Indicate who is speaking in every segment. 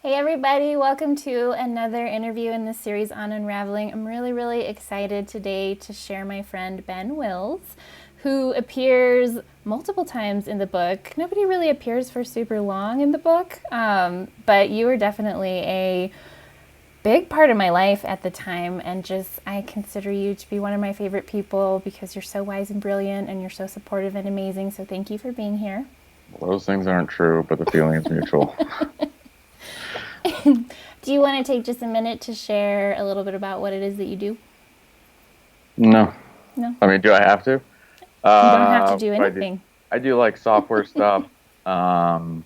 Speaker 1: Hey everybody, welcome to another interview in this series on unraveling. I'm really excited today to share my friend Ben Wills, who appears multiple times in the book. Nobody really appears for super long in the book, but you were definitely a big part of my life at the time, and just I consider you to be one of my favorite people because you're so wise and brilliant and you're so supportive and amazing. So thank you for being here.
Speaker 2: Well, those things aren't true, but the feeling is mutual.
Speaker 1: Do you want to take just a minute to share a little bit about what it is that you do?
Speaker 2: No,
Speaker 1: No,
Speaker 2: I mean, do I have to?
Speaker 1: you don't have to do
Speaker 2: What do I do?
Speaker 1: anything.
Speaker 2: I do like software stuff, um,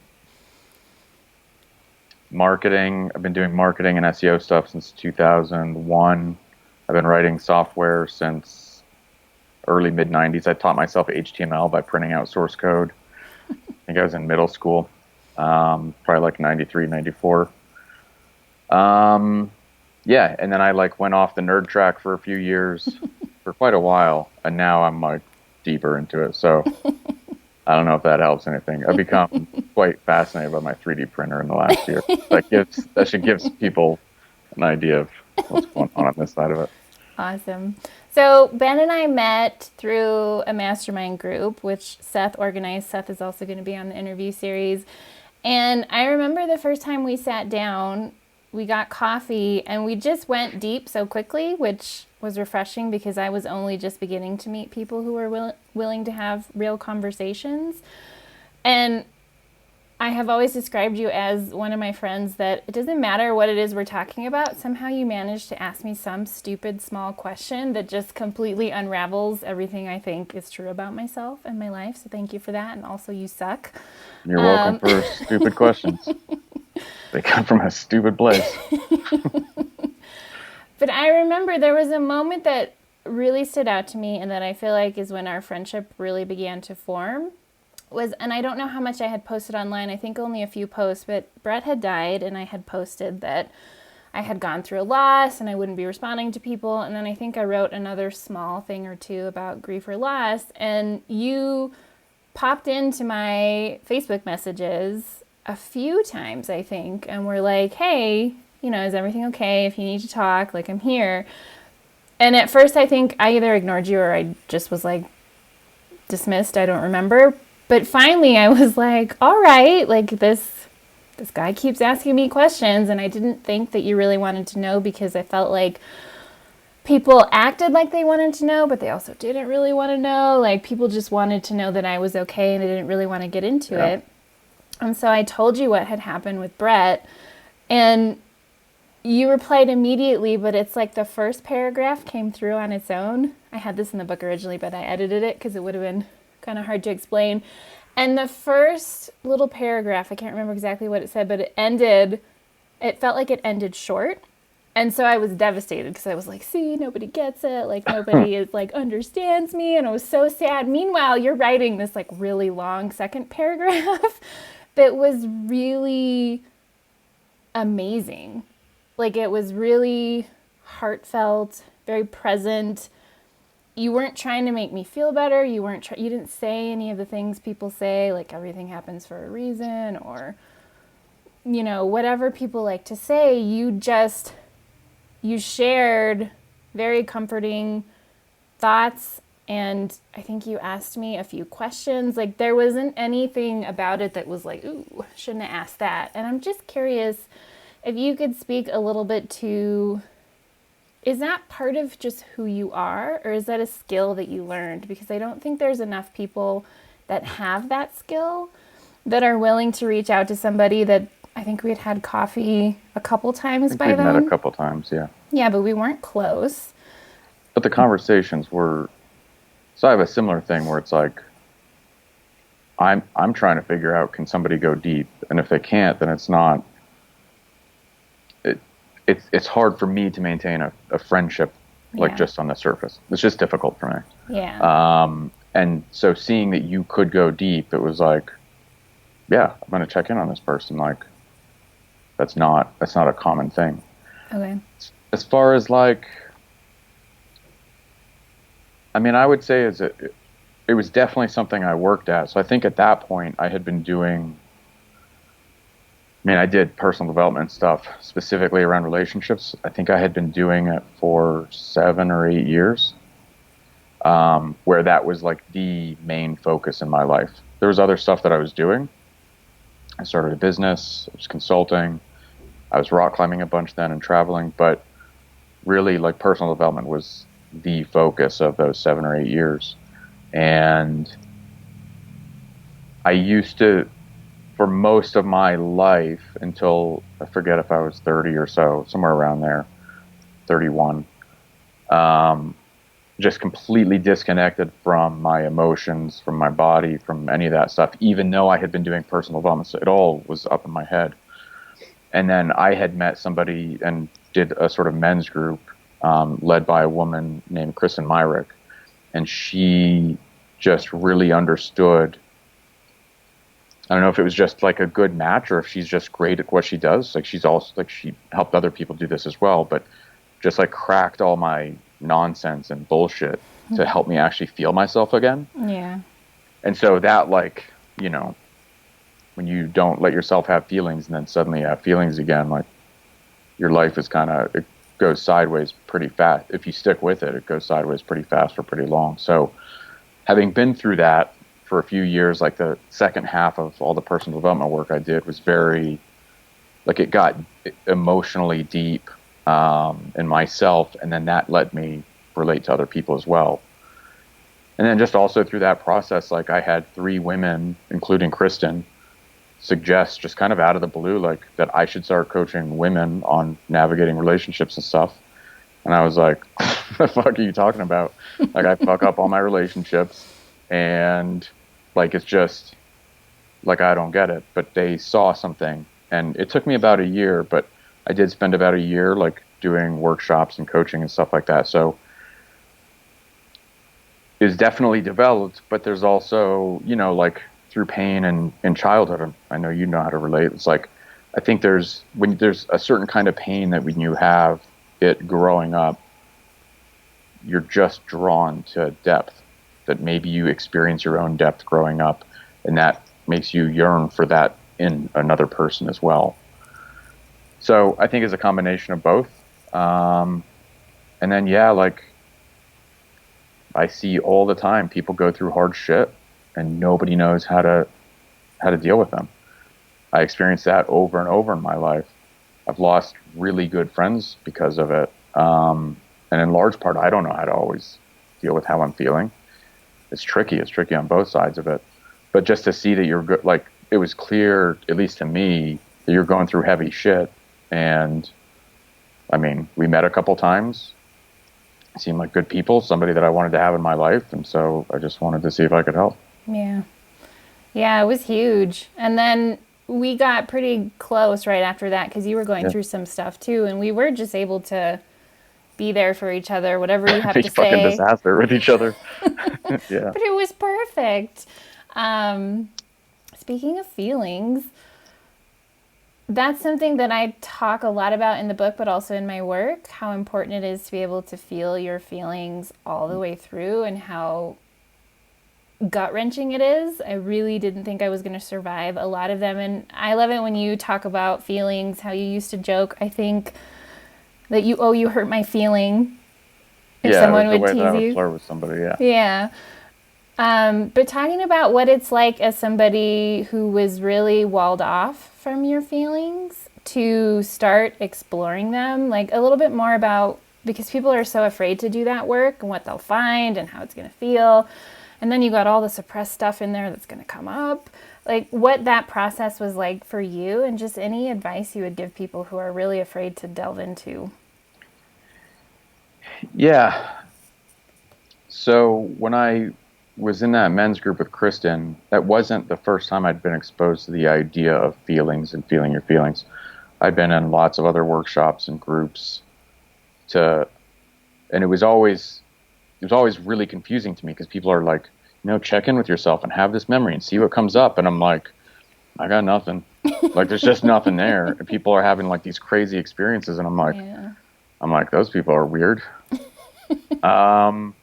Speaker 2: marketing. I've been doing marketing and SEO stuff since 2001. I've been writing software since early mid 90s. I taught myself HTML by printing out source code. I think I was in middle school, probably like 93, 94. Um, yeah, and then I like went off the nerd track for a few years, for quite a while, and now I'm like deeper into it. So I don't know if that helps anything. I've become quite fascinated by my 3D printer in the last year. That should give people an idea of what's going on this side of it.
Speaker 1: Awesome. So Ben and I met through a mastermind group, which Seth organized. Seth is also going to be on the interview series. And I remember the first time we sat down, we got coffee and we just went deep so quickly, which was refreshing because I was only just beginning to meet people who were willing to have real conversations. And I have always described you as one of my friends that it doesn't matter what it is we're talking about. Somehow you manage to ask me some stupid small question that just completely unravels everything I think is true about myself and my life. So thank you for that. And also, you suck.
Speaker 2: You're welcome for stupid questions. They come from a stupid place.
Speaker 1: But I remember there was a moment that really stood out to me and that I feel like is when our friendship really began to form. And I don't know how much I had posted online. I think only a few posts, but Brett had died and I had posted that I had gone through a loss and I wouldn't be responding to people. And then I think I wrote another small thing or two about grief or loss. And you popped into my Facebook messages a few times, I think, and were like, hey, is everything okay? If you need to talk, like, I'm here. And at first, I think I either ignored you or I just was like dismissed. I don't remember. But finally, I was like, all right, like this guy keeps asking me questions, and I didn't think that you really wanted to know because I felt like people acted like they wanted to know, but they also didn't really want to know. Like, people just wanted to know that I was okay and they didn't really want to get into
Speaker 2: Yeah.
Speaker 1: it. And so I told you what had happened with Brett, and you replied immediately, but it's like the first paragraph came through on its own. I had this in the book originally, but I edited it because it would have been kind of hard to explain. And the first little paragraph, I can't remember exactly what it said, but it felt like it ended short. And so I was devastated because I was like, see, nobody gets it. Like, nobody is like understands me. And it was so sad. Meanwhile, you're writing this like really long second paragraph that was really amazing. Like, it was really heartfelt, very present. You weren't trying to make me feel better. You didn't say any of the things people say, like everything happens for a reason, or whatever people like to say. You shared very comforting thoughts, and I think you asked me a few questions. Like, there wasn't anything about it that was like, ooh, shouldn't have asked that. And I'm just curious if you could speak a little bit to, is that part of just who you are, or is that a skill that you learned? Because I don't think there's enough people that have that skill that are willing to reach out to somebody that I think we had coffee a couple
Speaker 2: I
Speaker 1: times
Speaker 2: think
Speaker 1: by
Speaker 2: we've met a
Speaker 1: then.
Speaker 2: couple times, yeah.
Speaker 1: Yeah, but we weren't close.
Speaker 2: But the conversations were, so I have a similar thing where it's like I'm trying to figure out, can somebody go deep? And if they can't, then it, it's hard for me to maintain a friendship like
Speaker 1: Yeah.
Speaker 2: just on the surface. It's just difficult for me.
Speaker 1: Yeah.
Speaker 2: And so seeing that you could go deep, it was like, yeah, I'm going to check in on this person. Like, that's not a common thing.
Speaker 1: Okay.
Speaker 2: As far as like, I mean, I would say it was definitely something I worked at. So I think at that point I had been doing I mean, I did personal development stuff specifically around relationships. I think I had been doing it for 7 or 8 years, where that was like the main focus in my life. There was other stuff that I was doing. I started a business, I was consulting, I was rock climbing a bunch then and traveling, but really like personal development was the focus of those 7 or 8 years. And I used to, for most of my life until I forget if I was 30 or so, somewhere around there, 31, um, just completely disconnected from my emotions, from my body, from any of that stuff, even though I had been doing personal development. So it all was up in my head. And then I had met somebody and did a sort of men's group led by a woman named Kristen Myrick. And she just really understood. I don't know if it was just like a good match or if she's just great at what she does. Like she's also like she helped other people do this as well, but just like cracked all my nonsense and bullshit to help me actually feel myself again.
Speaker 1: Yeah.
Speaker 2: And so that like, when you don't let yourself have feelings and then suddenly you have feelings again, like your life is it goes sideways pretty fast. If you stick with it, it goes sideways pretty fast for pretty long. So having been through that for a few years, like the second half of all the personal development work I did was very, like it got emotionally deep in myself, and then that let me relate to other people as well. And then just also through that process, like I had 3 women, including Kristen, suggest just kind of out of the blue, like that I should start coaching women on navigating relationships and stuff. And I was like, what the fuck are you talking about? Like I fuck up all my relationships and like, it's just like, I don't get it, but they saw something. And it took me about a year, but I did spend about a year like doing workshops and coaching and stuff like that. So it's definitely developed, but there's also, like through pain and in childhood, I know you know how to relate. It's like, I think when there's a certain kind of pain that when you have it growing up, you're just drawn to depth, that maybe you experience your own depth growing up, and that makes you yearn for that in another person as well. So I think it's a combination of both. And then, yeah, like I see all the time people go through hard shit and nobody knows how to deal with them. I experienced that over and over in my life. I've lost really good friends because of it. And in large part, I don't know how to always deal with how I'm feeling. It's tricky. It's tricky on both sides of it. But just to see that you're good, like it was clear, at least to me, that you're going through heavy shit. And I mean, we met a couple times. Seemed like good people, somebody that I wanted to have in my life. And so I just wanted to see if I could help.
Speaker 1: Yeah. Yeah, it was huge. And then we got pretty close right after that because you were going through some stuff too. And we were just able to be there for each other, whatever you have to say.
Speaker 2: Fucking disaster with each other. Yeah.
Speaker 1: But it was perfect. Speaking of feelings, that's something that I talk a lot about in the book, but also in my work, how important it is to be able to feel your feelings all the way through and how gut-wrenching it is. I really didn't think I was going to survive a lot of them. And I love it when you talk about feelings, how you used to joke, I think, that you hurt my feeling if someone would tease you. Yeah, the way that I would flirt with somebody, yeah. Yeah. But talking about what it's like as somebody who was really walled off from your feelings to start exploring them, like a little bit more about, because people are so afraid to do that work and what they'll find and how it's going to feel. And then you got all the suppressed stuff in there that's going to come up. Like what that process was like for you and just any advice you would give people who are really afraid to delve into.
Speaker 2: Yeah. So when I was in that men's group with Kristen, that wasn't the first time I'd been exposed to the idea of feelings and feeling your feelings. I'd been in lots of other workshops and groups and it was always really confusing to me because people are like, check in with yourself and have this memory and see what comes up. And I'm like, I got nothing. Like, there's just nothing there. And people are having like these crazy experiences. And I'm like, those people are weird. And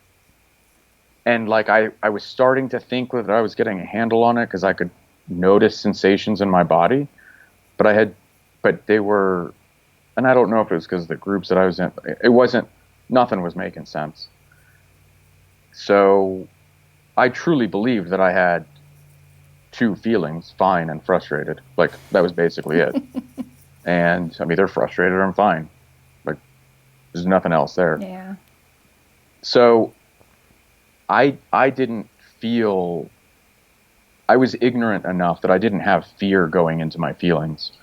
Speaker 2: like, I was starting to think that I was getting a handle on it because I could notice sensations in my body, but I had but they were, and I don't know if it was because of the groups that I was in. Nothing was making sense. So I truly believed that I had two feelings, fine and frustrated. Like, that was basically it. And I'm either frustrated or I'm fine. Like, there's nothing else there.
Speaker 1: Yeah.
Speaker 2: So I didn't feel, I was ignorant enough that I didn't have fear going into my feelings.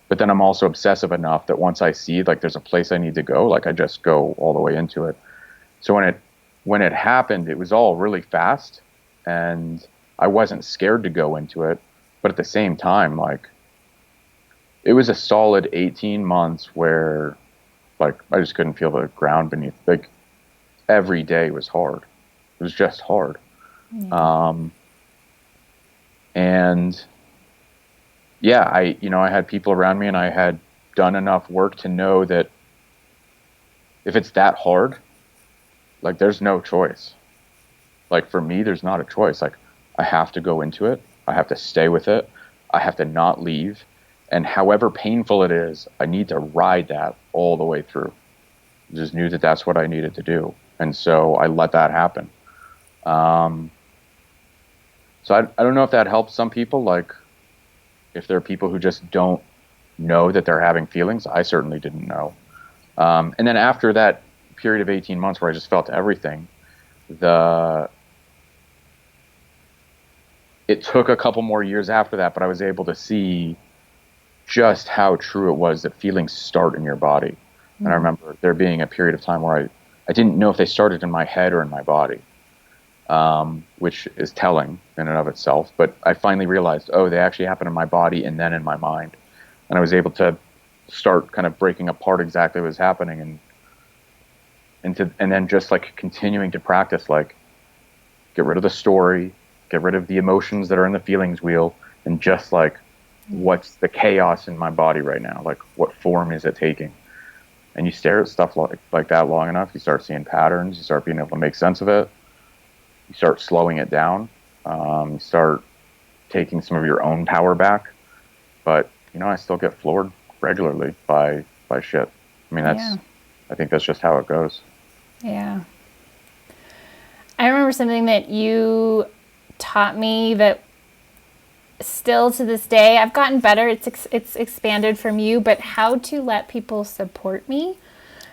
Speaker 2: But then I'm also obsessive enough that once I see like there's a place I need to go, like I just go all the way into it. So when it happened, it was all really fast, and I wasn't scared to go into it. But at the same time, like, it was a solid 18 months where, like, I just couldn't feel the ground beneath. Like, every day was hard. It was just hard.
Speaker 1: Yeah.
Speaker 2: And yeah, I had people around me, and I had done enough work to know that if it's that hard, like, there's no choice. Like, for me, there's not a choice. Like, I have to go into it. I have to stay with it. I have to not leave. And however painful it is, I need to ride that all the way through. I just knew that that's what I needed to do. And so I let that happen. So I don't know if that helps some people. Like, if there are people who just don't know that they're having feelings, I certainly didn't know. And then after that period of 18 months where I just felt everything, it took a couple more years after that, but I was able to see just how true it was that feelings start in your body. Mm-hmm. And I remember there being a period of time where I didn't know if they started in my head or in my body, which is telling in and of itself. But I finally realized, oh, they actually happen in my body and then in my mind. And I was able to start kind of breaking apart exactly what was happening, and then just like continuing to practice, like, get rid of the story, get rid of the emotions that are in the feelings wheel, and just like, what's the chaos in my body right now? Like, what form is it taking? And you stare at stuff like that long enough, you start seeing patterns, you start being able to make sense of it, you start slowing it down, you start taking some of your own power back. But, I still get floored regularly by shit. I mean, I think that's just how it goes.
Speaker 1: Yeah. I remember something that you taught me that still to this day, I've gotten better. It's expanded from you, but how to let people support me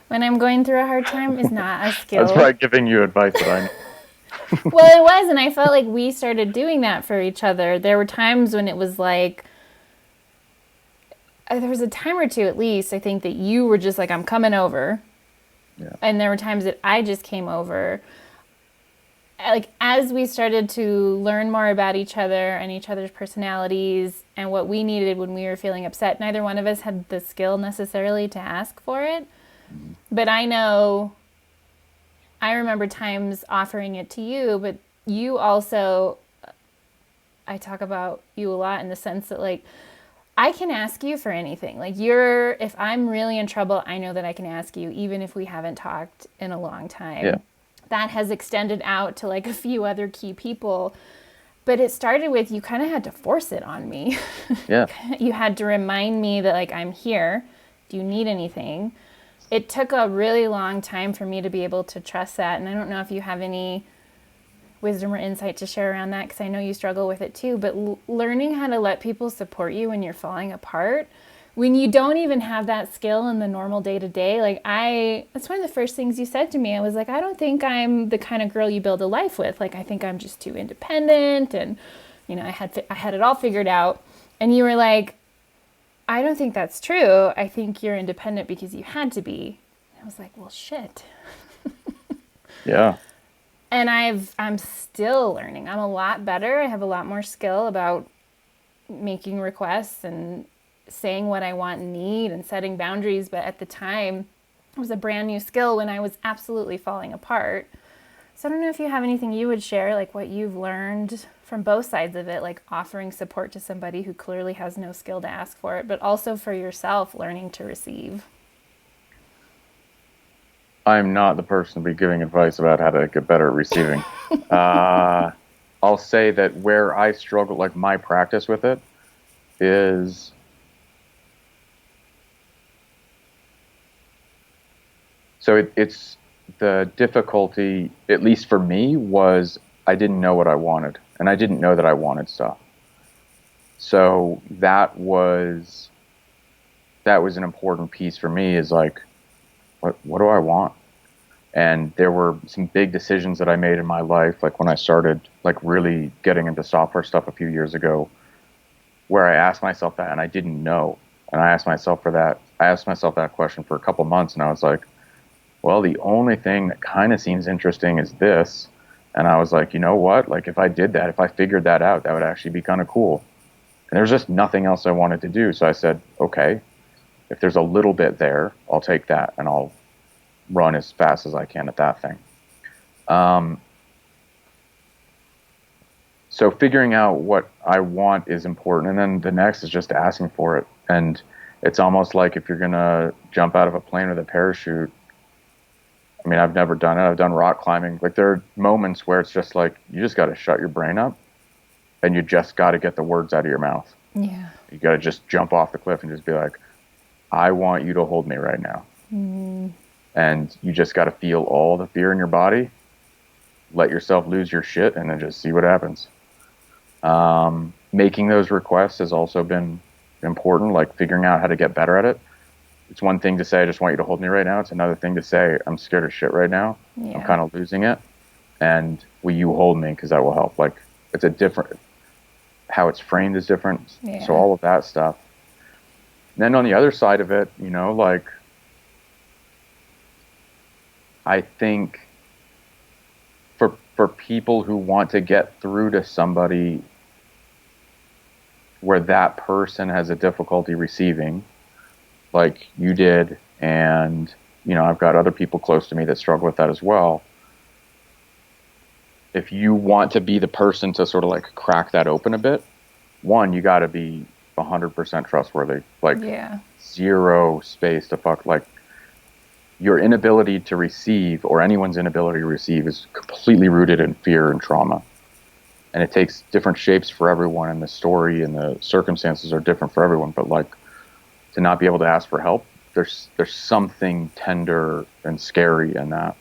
Speaker 1: when I'm going through a hard time is not a skill.
Speaker 2: That's probably giving you advice that I know.
Speaker 1: Well, it was, and I felt like we started doing that for each other. There were times when it was like, there was a time or two at least, I think, that you were just like, I'm coming over.
Speaker 2: Yeah.
Speaker 1: And there were times that I just came over. Like, as we started to learn more about each other and each other's personalities and what we needed when we were feeling upset, neither one of us had the skill necessarily to ask for it. Mm-hmm. But I remember times offering it to you, but you also, I talk about you a lot in the sense that, like, I can ask you for anything. Like, if I'm really in trouble, I know that I can ask you, even if we haven't talked in a long time.
Speaker 2: Yeah.
Speaker 1: That has extended out to like a few other key people. But it started with, you kind of had to force it on me.
Speaker 2: Yeah.
Speaker 1: You had to remind me that, like, I'm here. Do you need anything? It took a really long time for me to be able to trust that. And I don't know if you have any wisdom or insight to share around that, because I know you struggle with it too. But learning how to let people support you when you're falling apart, when you don't even have that skill in the normal day-to-day, like, that's one of the first things you said to me. I was like, I don't think I'm the kind of girl you build a life with. Like, I think I'm just too independent, and, I had it all figured out. And you were like, I don't think that's true. I think you're independent because you had to be. And I was like, well, shit.
Speaker 2: Yeah.
Speaker 1: And I'm still learning. I'm a lot better. I have a lot more skill about making requests and saying what I want and need and setting boundaries. But at the time, it was a brand new skill when I was absolutely falling apart. So I don't know if you have anything you would share, like what you've learned from both sides of it, like offering support to somebody who clearly has no skill to ask for it, but also for yourself, learning to receive.
Speaker 2: I'm not the person to be giving advice about how to get better at receiving. I'll say that where I struggle, like my practice with it, is So it's the difficulty, at least for me, was I didn't know what I wanted, and I didn't know that I wanted stuff. So that was an important piece for me, is like, what do I want? And there were some big decisions that I made in my life, like when I started like really getting into software stuff a few years ago, where I asked myself that and I didn't know. And I asked myself that question for a couple months, and I was like, well, the only thing that kind of seems interesting is this. And I was like, you know what? Like if I did that, if I figured that out, that would actually be kind of cool. And there's just nothing else I wanted to do. So I said, okay, if there's a little bit there, I'll take that and I'll run as fast as I can at that thing. Um, so figuring out what I want is important. And then the next is just asking for it. And it's almost like if you're going to jump out of a plane with a parachute. I mean, I've never done it. I've done rock climbing. Like there are moments where it's just like, you just got to shut your brain up and you just got to get the words out of your mouth.
Speaker 1: Yeah.
Speaker 2: You got to just jump off the cliff and just be like, I want you to hold me right now. And you just got to feel all the fear in your body, let yourself lose your shit, and then just see what happens. Making those requests has also been important, like figuring out how to get better at it. It's one thing to say, I just want you to hold me right now. It's another thing to say, I'm scared of shit right now.
Speaker 1: Yeah.
Speaker 2: I'm kind of losing it. And will you hold me? Because that will help. Like, it's a different, how it's framed is different.
Speaker 1: Yeah.
Speaker 2: So all of that stuff. And then on the other side of it, you know, like, I think for people who want to get through to somebody where that person has a difficulty receiving, like you did, and you know, I've got other people close to me that struggle with that as well. If you want to be the person to sort of like crack that open a bit, one, you got to be 100% trustworthy, like zero space to fuck. Like your inability to receive, or anyone's inability to receive, is completely rooted in fear and trauma. And it takes different shapes for everyone, and the story and the circumstances are different for everyone. But like, to not be able to ask for help, there's something tender and scary in that.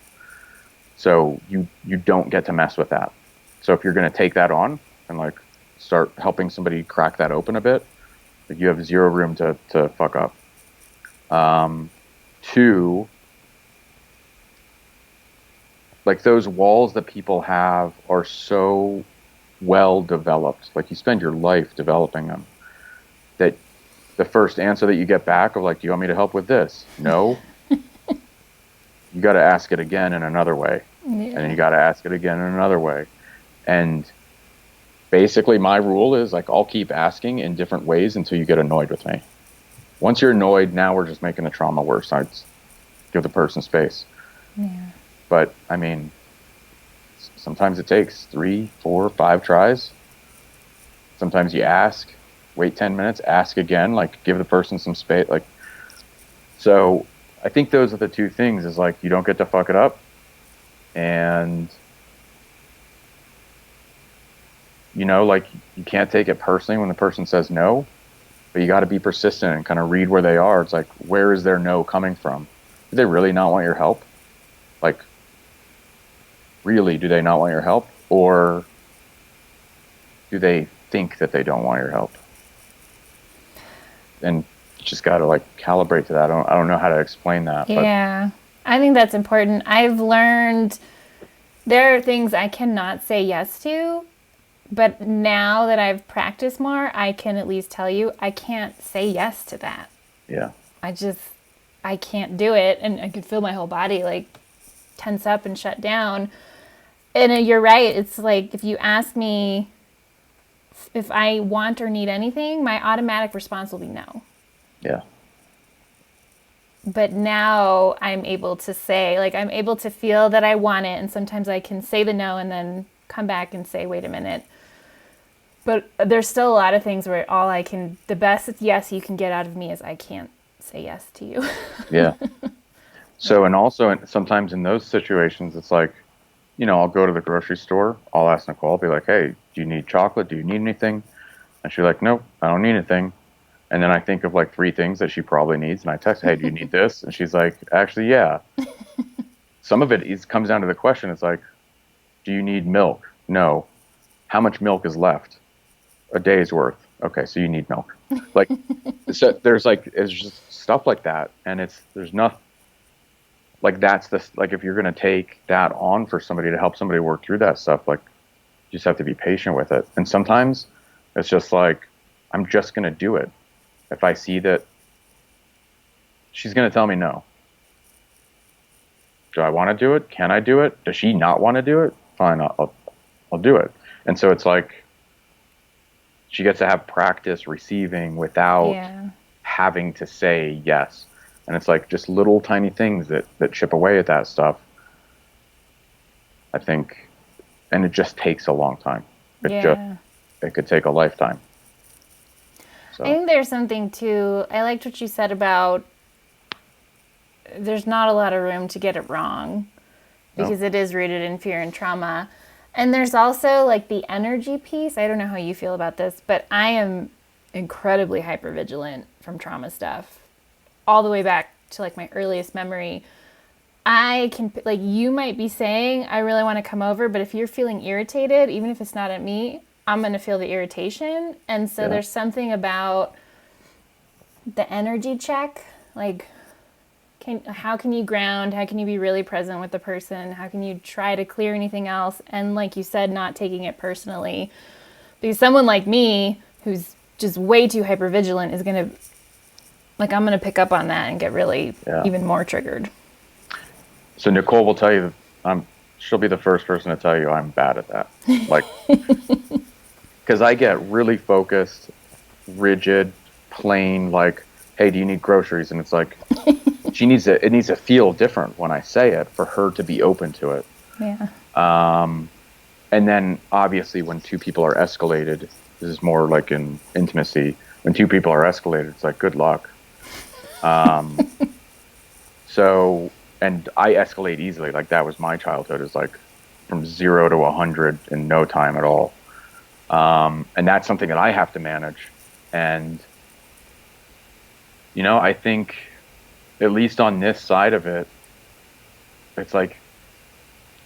Speaker 2: So you don't get to mess with that. So if you're going to take that on and like start helping somebody crack that open a bit, like you have zero room to fuck up. Two, like those walls that people have are so well developed. Like you spend your life developing them, that the first answer that you get back of like, do you want me to help with this? No. You got to ask it again in another way. And then you got to ask it again in another way. And basically my rule is like, I'll keep asking in different ways until you get annoyed with me. Once you're annoyed, now we're just making the trauma worse. I give the person space.
Speaker 1: Yeah.
Speaker 2: But I mean, sometimes it takes 3, 4, 5 tries. Sometimes you ask, wait 10 minutes, ask again, like give the person some space. Like, so I think those are the two things, is like, you don't get to fuck it up. And, you know, like you can't take it personally when the person says no, but you got to be persistent and kind of read where they are. It's like, where is their no coming from? Do they really not want your help? Like, really, do they not want your help? Or do they think that they don't want your help? And you just got to like calibrate to that. I don't know how to explain that.
Speaker 1: Yeah. I think that's important. I've learned there are things I cannot say yes to, but now that I've practiced more, I can at least tell you I can't say yes to that.
Speaker 2: Yeah.
Speaker 1: I can't do it. And I could feel my whole body like tense up and shut down. And you're right. It's like, if you ask me if I want or need anything, my automatic response will be no.
Speaker 2: Yeah.
Speaker 1: But now I'm able to say, like, I'm able to feel that I want it. And sometimes I can say the no and then come back and say, wait a minute. But there's still a lot of things where the best yes you can get out of me is I can't say yes to you.
Speaker 2: Yeah. So, and also sometimes in those situations, it's like, you know, I'll go to the grocery store, I'll ask Nicole, I'll be like, hey, do you need chocolate? Do you need anything? And she's like, nope, I don't need anything. And then I think of like 3 things that she probably needs. And I text, hey, do you need this? And she's like, actually, yeah. some of it comes down to the question. It's like, do you need milk? No. How much milk is left? A day's worth. Okay, so you need milk. Like, so there's like, it's just stuff like that. And there's nothing like like if you're going to take that on for somebody to help somebody work through that stuff, like you just have to be patient with it. And sometimes it's just like, I'm just going to do it. If I see that she's going to tell me no. Do I want to do it? Can I do it? Does she not want to do it? Fine, I'll do it. And so it's like she gets to have practice receiving without having to say yes. And it's like just little tiny things that chip away at that stuff, I think. And it just takes a long time. It could take a lifetime. So.
Speaker 1: I think there's something too, I liked what you said about there's not a lot of room to get it wrong because it is rooted in fear and trauma. And there's also like the energy piece. I don't know how you feel about this, but I am incredibly hypervigilant from trauma stuff all the way back to like my earliest memory. I can, like, you might be saying, I really want to come over, but if you're feeling irritated, even if it's not at me, I'm going to feel the irritation. And so there's something about the energy check, like, how can you ground? How can you be really present with the person? How can you try to clear anything else? And like you said, not taking it personally. Because someone like me, who's just way too hypervigilant, is going to, like, I'm going to pick up on that and get really even more triggered.
Speaker 2: So Nicole will tell you, she'll be the first person to tell you I'm bad at that. Like, because I get really focused, rigid, plain, like, hey, do you need groceries? And it's like, it needs to feel different when I say it for her to be open to it.
Speaker 1: Yeah.
Speaker 2: And then obviously when two people are escalated, this is more like in intimacy, when two people are escalated, it's like, good luck. So, and I escalate easily. Like that was my childhood, is like from 0 to 100 in no time at all. And that's something that I have to manage. And, you know, I think at least on this side of it, it's like,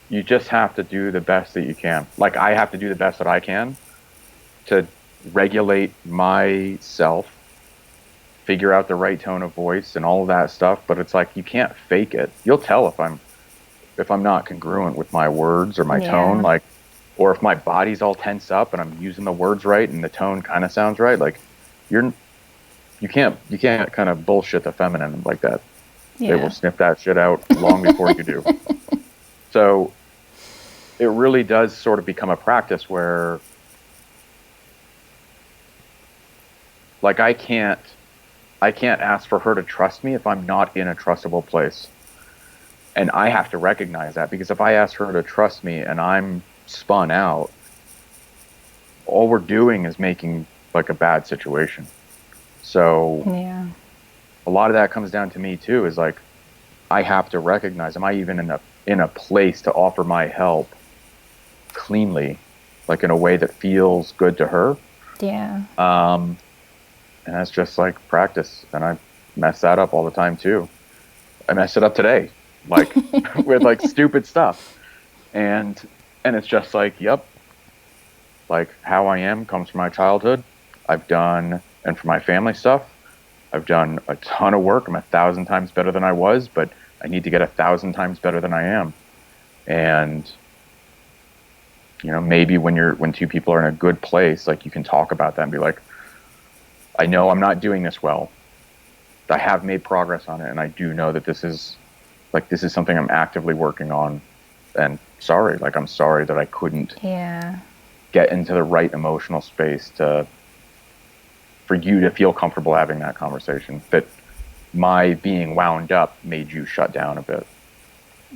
Speaker 2: you just have to do the best that you can. Like I have to do the best that I can to regulate myself, figure out the right tone of voice and all of that stuff. But it's like, you can't fake it. You'll tell if I'm not congruent with my words or my tone, like, or if my body's all tense up and I'm using the words right and the tone kind of sounds right. Like you can't kind of bullshit the feminine like that. They will sniff that shit out long before you do. So it really does sort of become a practice where, like, I can't ask for her to trust me if I'm not in a trustable place. And I have to recognize that, because if I ask her to trust me and I'm spun out, all we're doing is making like a bad situation. So a lot of that comes down to me too, is like, I have to recognize, am I even in a place to offer my help cleanly, like in a way that feels good to her? And that's just like practice. And I mess that up all the time too. I messed it up today, like with like stupid stuff. And it's just like, yep, like how I am comes from my childhood. I've done, and for my family stuff, I've done a ton of work. I'm 1,000 times better than I was, but I need to get 1,000 times better than I am. And, you know, maybe when two people are in a good place, like you can talk about that and be like, I know I'm not doing this well. I have made progress on it. And I do know that this is something I'm actively working on. And sorry, like, I'm sorry that I couldn't get into the right emotional space for you to feel comfortable having that conversation. That my being wound up made you shut down a bit.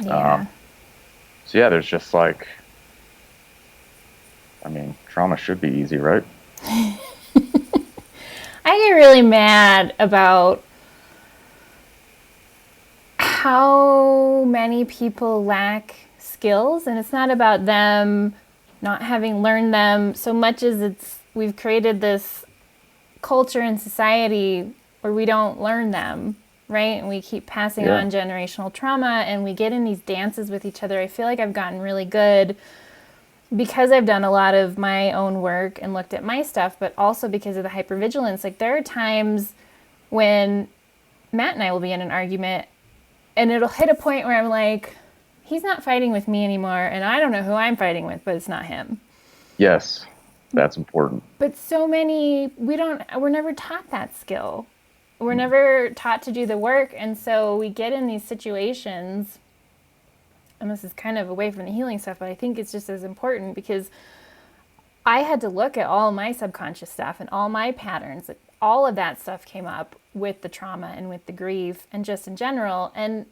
Speaker 2: So yeah, there's just like, I mean, trauma should be easy, right?
Speaker 1: I get really mad about how many people lack skills, and it's not about them not having learned them so much as we've created this culture and society where we don't learn them. right? And we keep passing on generational trauma, and we get in these dances with each other. I feel like I've gotten really good because I've done a lot of my own work and looked at my stuff, but also because of the hypervigilance. Like, there are times when Matt and I will be in an argument, and it'll hit a point where I'm like, he's not fighting with me anymore, and I don't know who I'm fighting with, but it's not him.
Speaker 2: Yes, that's important.
Speaker 1: But so many, we're never taught that skill. We're never taught to do the work, and so we get in these situations, and this is kind of away from the healing stuff, but I think it's just as important because I had to look at all my subconscious stuff and all my patterns. Like, all of that stuff came up with the trauma and with the grief and just in general. And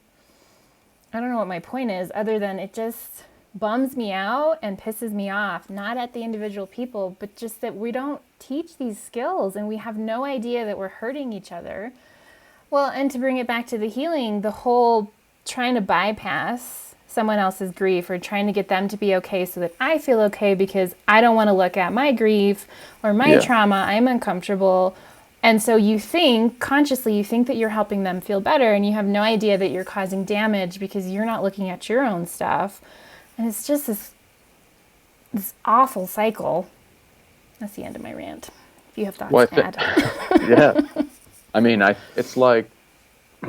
Speaker 1: I don't know what my point is, other than it just bums me out and pisses me off, not at the individual people, but just that we don't teach these skills and we have no idea that we're hurting each other. Well, and to bring it back to the healing, the whole trying to bypass someone else's grief or trying to get them to be okay so that I feel okay because I don't want to look at my grief or my trauma. I'm uncomfortable. And so you think, consciously, you think that you're helping them feel better, and you have no idea that you're causing damage because you're not looking at your own stuff. And it's just this awful cycle. That's the end of my rant. If you have thoughts to add.
Speaker 2: Yeah. I mean, it's like,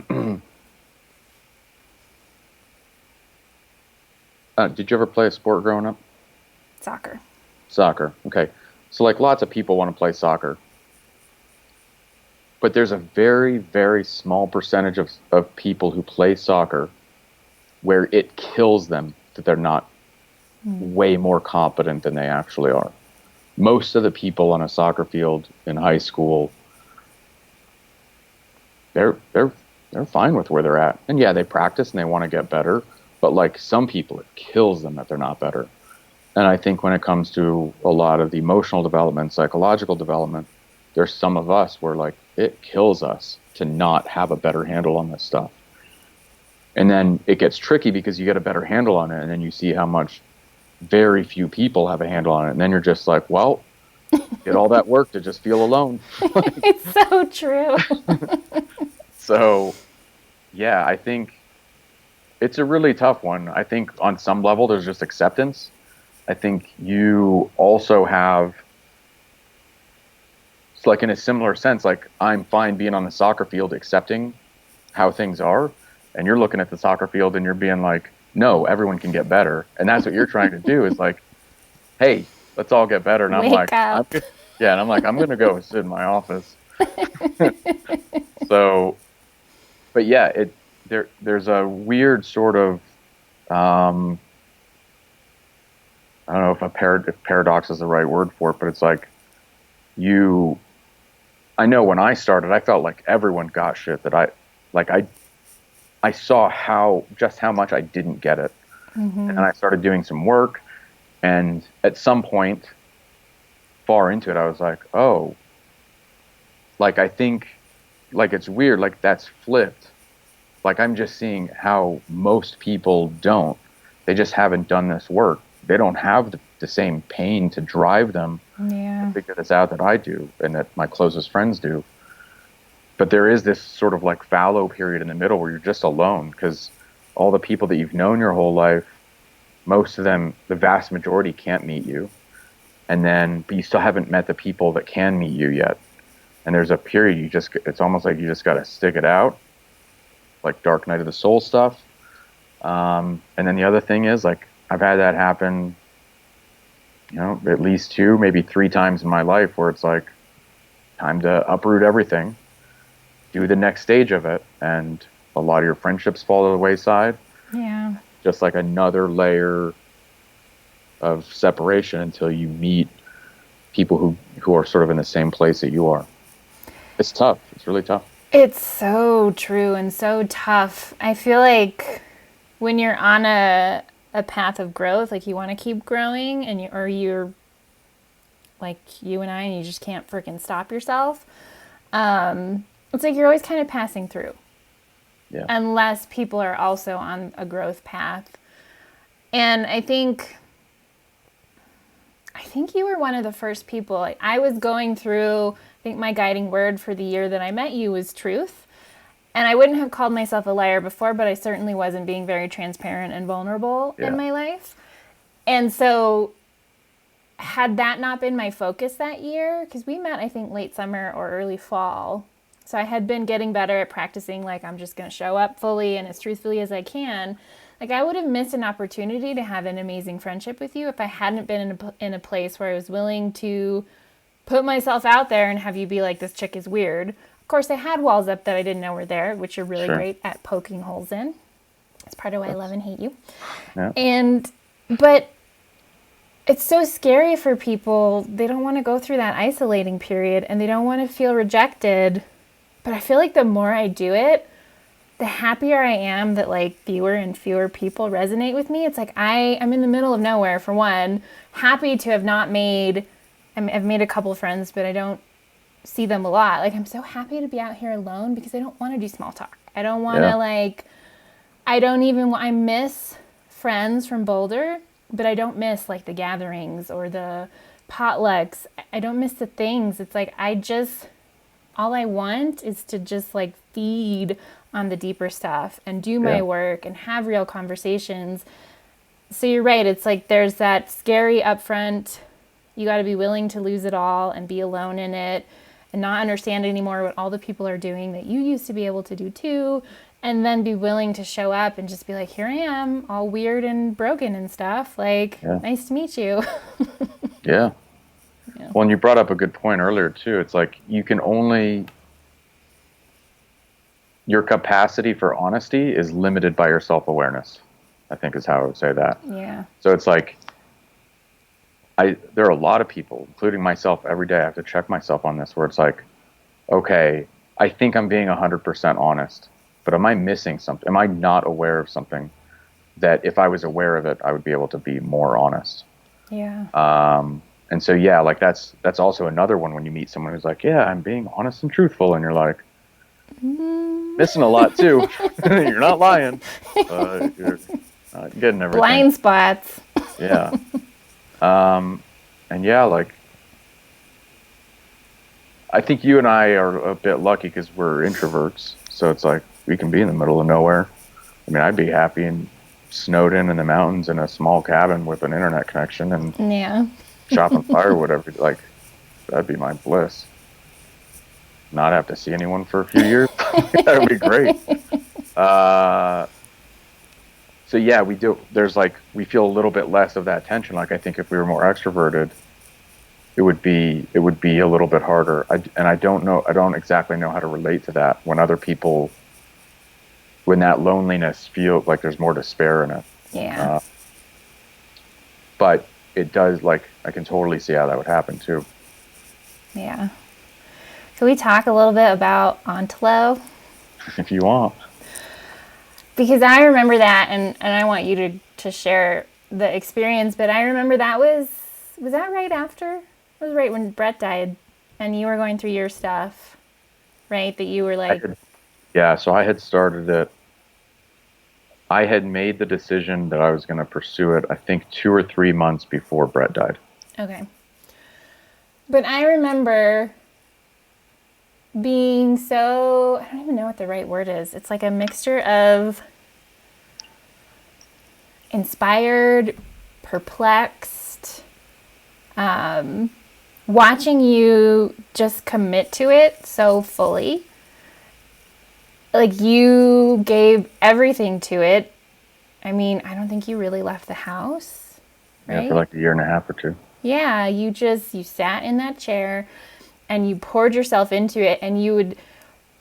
Speaker 2: did you ever play a sport growing up? Soccer. Okay. So, like, lots of people want to play soccer. But there's a very, very small percentage of people who play soccer where it kills them that they're not way more competent than they actually are. Most of the people on a soccer field in high school, they're fine with where they're at. And yeah, they practice and they want to get better. But like some people, it kills them that they're not better. And I think when it comes to a lot of the emotional development, psychological development, there's some of us where like it kills us to not have a better handle on this stuff. And then it gets tricky because you get a better handle on it, and then you see how much very few people have a handle on it. And then you're just like, well, did all that work to just feel alone?
Speaker 1: It's so true.
Speaker 2: So, yeah, I think it's a really tough one. I think on some level there's just acceptance. I think you also have, it's like in a similar sense, like I'm fine being on the soccer field accepting how things are, and you're looking at the soccer field and you're being like, no, everyone can get better. And that's what you're trying to do is like, hey, let's all get better. And I'm like, I'm going to go sit in my office. So, but yeah, there's a weird sort of, I don't know if paradox is the right word for it, but it's like I know when I started, I felt like everyone got shit that I saw how much I didn't get it. Mm-hmm. And I started doing some work, and at some point far into it, I was like, oh, like I think, like it's weird, like that's flipped. Like I'm just seeing how most people don't. They just haven't done this work. They don't have the same pain to drive them to figure this out that I do and that my closest friends do. But there is this sort of like fallow period in the middle where you're just alone because all the people that you've known your whole life, most of them, the vast majority can't meet you. But you still haven't met the people that can meet you yet. And there's a period it's almost like you just got to stick it out, like Dark Night of the Soul stuff. And then the other thing is like, I've had that happen, at least 2, maybe 3 times in my life where it's like time to uproot everything, do the next stage of it. And a lot of your friendships fall to the wayside.
Speaker 1: Yeah.
Speaker 2: Just like another layer of separation until you meet people who are sort of in the same place that you are. It's tough. It's really tough.
Speaker 1: It's so true and so tough. I feel like when you're on a path of growth, like you want to keep growing and you're like you and I, and you just can't freaking stop yourself. It's like you're always kind of passing through.
Speaker 2: Yeah. Unless
Speaker 1: people are also on a growth path. And I think you were one of the first people. I was going through, I think my guiding word for the year that I met you was truth. And I wouldn't have called myself a liar before, but I certainly wasn't being very transparent and vulnerable in my life. And so had that not been my focus that year, because we met, I think, late summer or early fall. So I had been getting better at practicing, like, I'm just going to show up fully and as truthfully as I can. Like, I would have missed an opportunity to have an amazing friendship with you if I hadn't been in a place where I was willing to put myself out there and have you be like, this chick is weird. Of course, I had walls up that I didn't know were there, which you're really great at poking holes in. That's part of why I love and hate you. Yeah. But it's so scary for people. They don't want to go through that isolating period and they don't want to feel rejected. But I feel like the more I do it, the happier I am that like fewer and fewer people resonate with me. It's like I'm in the middle of nowhere, for one, happy to have not made, I've made a couple of friends, but I don't see them a lot. Like, I'm so happy to be out here alone because I don't want to do small talk. I don't want to I miss friends from Boulder, but I don't miss like the gatherings or the potlucks. I don't miss the things. It's like, all I want is to just like feed on the deeper stuff and do my work and have real conversations. So you're right. It's like, there's that scary upfront, you got to be willing to lose it all and be alone in it and not understand anymore what all the people are doing that you used to be able to do too. And then be willing to show up and just be like, here I am, all weird and broken and stuff. Like, nice to meet you.
Speaker 2: Yeah. Well, and you brought up a good point earlier too. It's like, your capacity for honesty is limited by your self-awareness, I think is how I would say that.
Speaker 1: Yeah.
Speaker 2: So it's like, there are a lot of people, including myself, every day I have to check myself on this, where it's like, okay, I think I'm being 100% honest, but am I missing something? Am I not aware of something that if I was aware of it, I would be able to be more honest?
Speaker 1: Yeah.
Speaker 2: And so, yeah, like that's also another one when you meet someone who's like, yeah, I'm being honest and truthful. And you're like, missing a lot too. You're not lying. You're not getting everything.
Speaker 1: Blind spots.
Speaker 2: Yeah. And yeah, like, I think you and I are a bit lucky because we're introverts. So it's like, we can be in the middle of nowhere. I mean, I'd be happy and snowed in the mountains in a small cabin with an internet connection and chopping firewood whatever. Like, that'd be my bliss. Not have to see anyone for a few years. That would be great. So yeah, we feel a little bit less of that tension. Like, I think if we were more extroverted, it would be a little bit harder. I don't exactly know how to relate to that when other people, when that loneliness feels like there's more despair in it.
Speaker 1: Yeah.
Speaker 2: But it does, like, I can totally see how that would happen too.
Speaker 1: Yeah. Can we talk a little bit about Ontelo?
Speaker 2: If you want.
Speaker 1: Because I remember that, and I want you to share the experience, but I remember was that right after? It was right when Brett died, and you were going through your stuff, right? That you were like...
Speaker 2: So I had started it. I had made the decision that I was going to pursue it, I think 2 or 3 months before Brett died.
Speaker 1: Okay. But I remember being so, I don't even know what the right word is. It's like a mixture of inspired, perplexed, watching you just commit to it so fully. Like, you gave everything to it. I mean, I don't think you really left the house, right?
Speaker 2: Yeah, for like a year and a half or two. Yeah,
Speaker 1: you sat in that chair and you poured yourself into it, and you would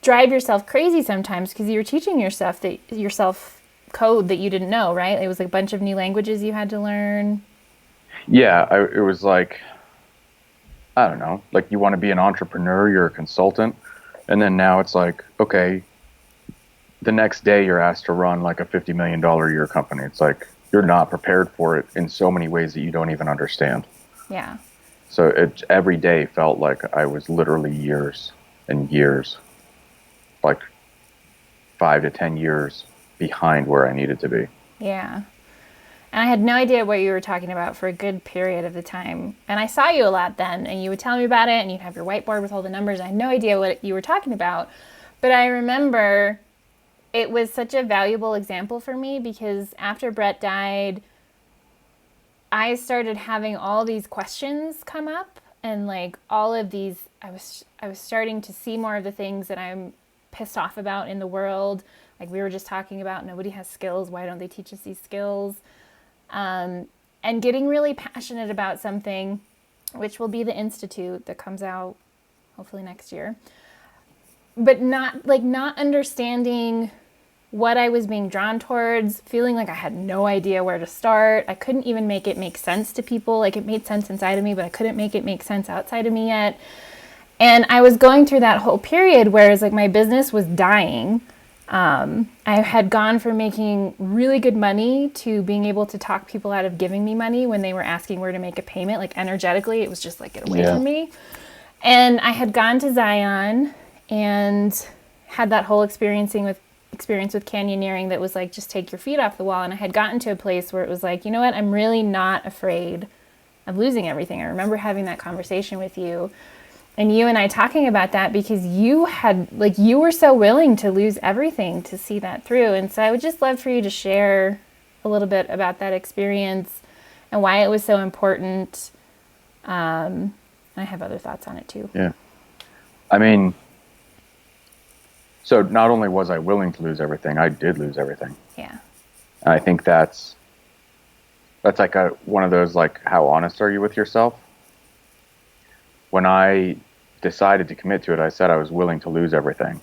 Speaker 1: drive yourself crazy sometimes because you were teaching yourself code that you didn't know, right? It was like a bunch of new languages you had to learn.
Speaker 2: Yeah, it was like, I don't know, like, you want to be an entrepreneur, you're a consultant, and then now it's like, okay, the next day you're asked to run like a $50 million a year company. It's like, you're not prepared for it in so many ways that you don't even understand.
Speaker 1: Yeah.
Speaker 2: So every day felt like I was literally years and years, like 5 to 10 years behind where I needed to be.
Speaker 1: Yeah. And I had no idea what you were talking about for a good period of the time. And I saw you a lot then, and you would tell me about it, and you'd have your whiteboard with all the numbers. I had no idea what you were talking about. But I remember it was such a valuable example for me because after Brett died, I started having all these questions come up, and like all of these I was starting to see more of the things that I'm pissed off about in the world. Like we were just talking about, nobody has skills, why don't they teach us these skills? And getting really passionate about something, which will be the institute that comes out hopefully next year. But not understanding what I was being drawn towards, feeling like I had no idea where to start. I couldn't even make it make sense to people. Like it made sense inside of me, but I couldn't make it make sense outside of me yet. And I was going through that whole period where it's like my business was dying. I had gone from making really good money to being able to talk people out of giving me money when they were asking where to make a payment. Like energetically, it was just like, get away from me. And I had gone to Zion and had that whole experience with canyoneering that was like, just take your feet off the wall. And I had gotten to a place where it was like, you know what, I'm really not afraid of losing everything. I remember having that conversation with you and you and I talking about that because you were so willing to lose everything to see that through. And so I would just love for you to share a little bit about that experience and why it was so important. I have other thoughts on it too.
Speaker 2: Yeah. I mean, so not only was I willing to lose everything, I did lose everything.
Speaker 1: Yeah.
Speaker 2: And I think that's like one of those, like, how honest are you with yourself? When I decided to commit to it, I said I was willing to lose everything.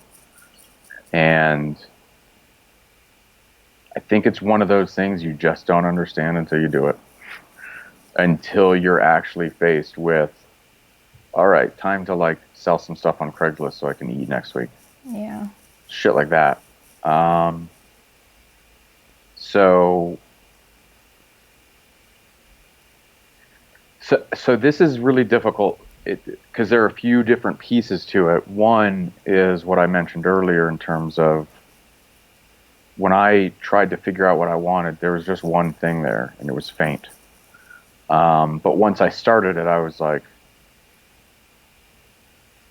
Speaker 2: And I think it's one of those things you just don't understand until you do it. Until you're actually faced with, all right, time to like sell some stuff on Craigslist so I can eat next week.
Speaker 1: Yeah.
Speaker 2: Shit like that. So this is really difficult because there are a few different pieces to it. One is what I mentioned earlier in terms of when I tried to figure out what I wanted, there was just one thing there, and it was faint. But once I started it, I was like,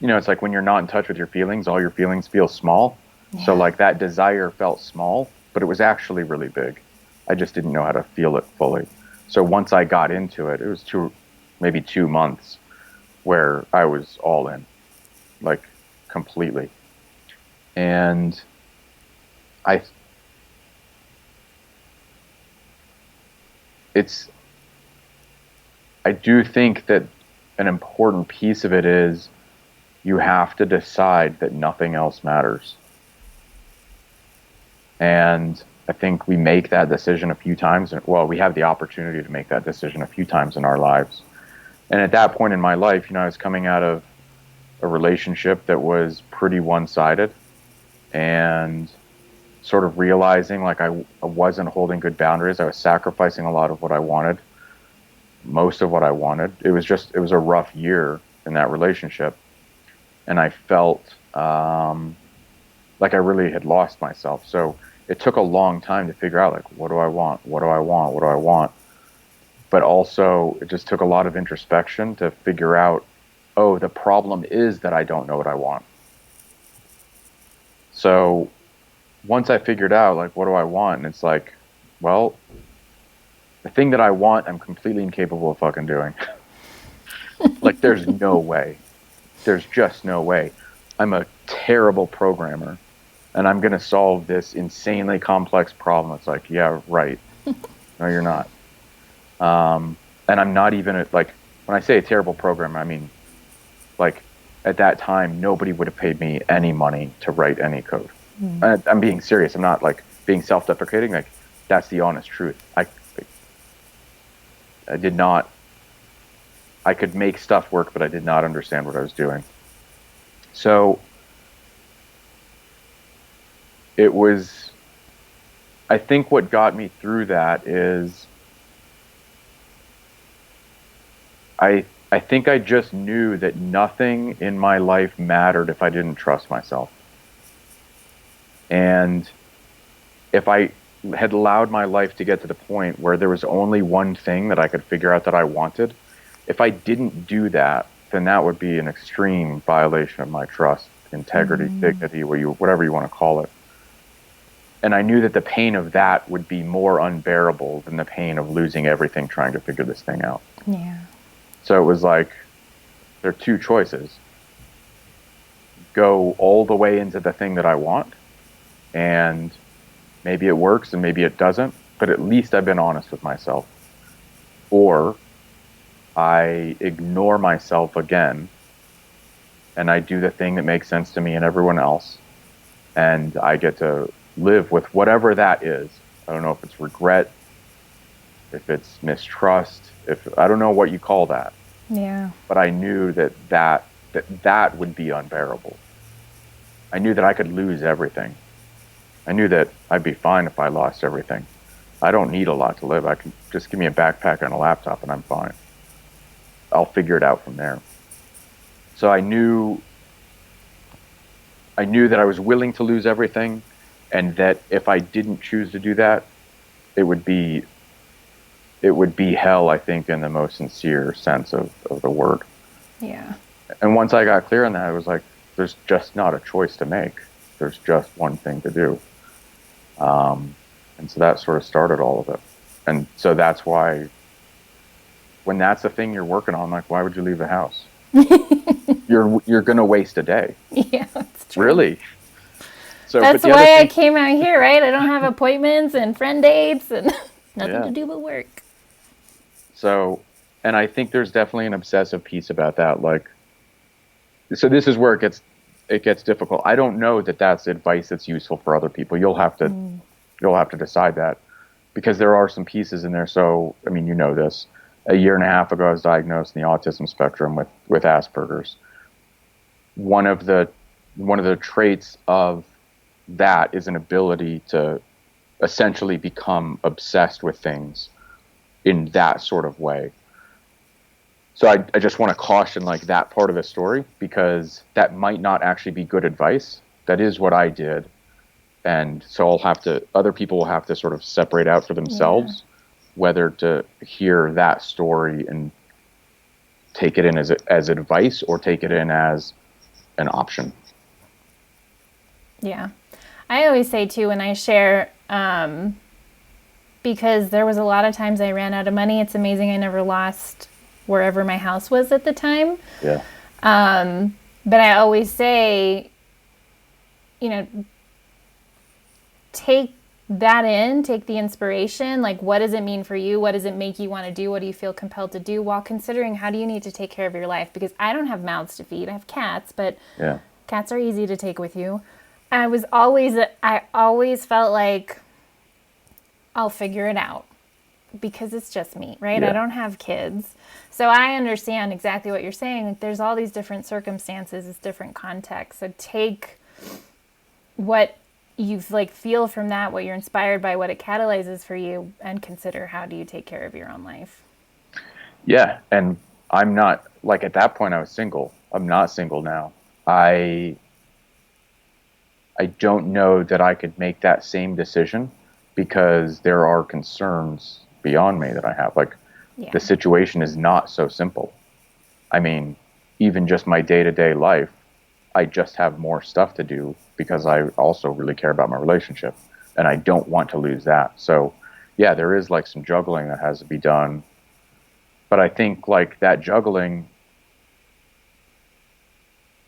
Speaker 2: it's like when you're not in touch with your feelings, all your feelings feel small. Yeah. So like that desire felt small, but it was actually really big. I just didn't know how to feel it fully. So once I got into it, it was maybe 2 months where I was all in, like completely. And I do think that an important piece of it is you have to decide that nothing else matters. And I think we make that decision a few times. Well, we have the opportunity to make that decision a few times in our lives. And at that point in my life, I was coming out of a relationship that was pretty one-sided and sort of realizing like I wasn't holding good boundaries. I was sacrificing a lot of what I wanted, most of what I wanted. It was a rough year in that relationship. And I felt like I really had lost myself. So it took a long time to figure out, like, what do I want? What do I want? What do I want? But also, it just took a lot of introspection to figure out, oh, the problem is that I don't know what I want. So once I figured out, like, what do I want? And it's like, well, the thing that I want, I'm completely incapable of fucking doing. Like, there's no way. There's just no way. I'm a terrible programmer, and I'm going to solve this insanely complex problem. It's like, yeah, right. No, you're not. And I'm not even like, when I say a terrible programmer, I mean, like, at that time, nobody would have paid me any money to write any code. I'm being serious. I'm not like being self-deprecating. Like, that's the honest truth. I did not. I could make stuff work, but I did not understand what I was doing. So it was, I think what got me through that is I think I just knew that nothing in my life mattered if I didn't trust myself. And if I had allowed my life to get to the point where there was only one thing that I could figure out that I wanted, if I didn't do that, then that would be an extreme violation of my trust integrity, dignity, whatever you want to call it. And I knew that the pain of that would be more unbearable than the pain of losing everything trying to figure this thing out.
Speaker 1: Yeah.
Speaker 2: So it was like, there are two choices. Go all the way into the thing that I want, and maybe it works and maybe it doesn't, but at least I've been honest with myself. Or I ignore myself again, and I do the thing that makes sense to me and everyone else, and I get to live with whatever that is. I don't know if it's regret, if it's mistrust, I don't know what you call that.
Speaker 1: Yeah.
Speaker 2: But I knew that would be unbearable. I knew that I could lose everything. I knew that I'd be fine if I lost everything. I don't need a lot to live. I can just give me a backpack and a laptop and I'm fine. I'll figure it out from there. So I knew that I was willing to lose everything, and that if I didn't choose to do that, it would be hell, I think, in the most sincere sense of the word.
Speaker 1: Yeah.
Speaker 2: And once I got clear on that, I was like, there's just not a choice to make. There's just one thing to do. And so that sort of started all of it. And so that's why, when that's the thing you're working on, I'm like, why would you leave the house? You're going to waste a day.
Speaker 1: Yeah, that's true.
Speaker 2: Really? So,
Speaker 1: that's why I came out here, right? I don't have appointments and friend dates and nothing to do but work.
Speaker 2: So, and I think there's definitely an obsessive piece about that. Like, so this is where it gets difficult. I don't know that that's advice that's useful for other people. You'll have to decide that, because there are some pieces in there. So, I mean, you know this. A year and a half ago, I was diagnosed in the autism spectrum with Asperger's. One of the traits of that is an ability to essentially become obsessed with things in that sort of way. So I just want to caution like that part of the story, because that might not actually be good advice. That is what I did. And so other people will have to sort of separate out for themselves whether to hear that story and take it in as advice or take it in as an option.
Speaker 1: Yeah. I always say too, when I share, because there was a lot of times I ran out of money. It's amazing I never lost wherever my house was at the time.
Speaker 2: Yeah.
Speaker 1: But I always say, take that in, take the inspiration. Like, what does it mean for you? What does it make you want to do? What do you feel compelled to do, while considering how do you need to take care of your life? Because I don't have mouths to feed. I have cats, but cats are easy to take with you. I always felt like I'll figure it out, because it's just me, right? I don't have kids. So I understand exactly what you're saying. Like, there's all these different circumstances, it's different contexts. So take what you feel from that, what you're inspired by, what it catalyzes for you, and consider how do you take care of your own life.
Speaker 2: Yeah. And I'm not, like, at that point I was single. I'm not single now. I don't know that I could make that same decision, because there are concerns beyond me that I have. Like, the situation is not so simple. I mean, even just my day-to-day life, I just have more stuff to do, because I also really care about my relationship, and I don't want to lose that. So yeah, there is like some juggling that has to be done. But I think like that juggling,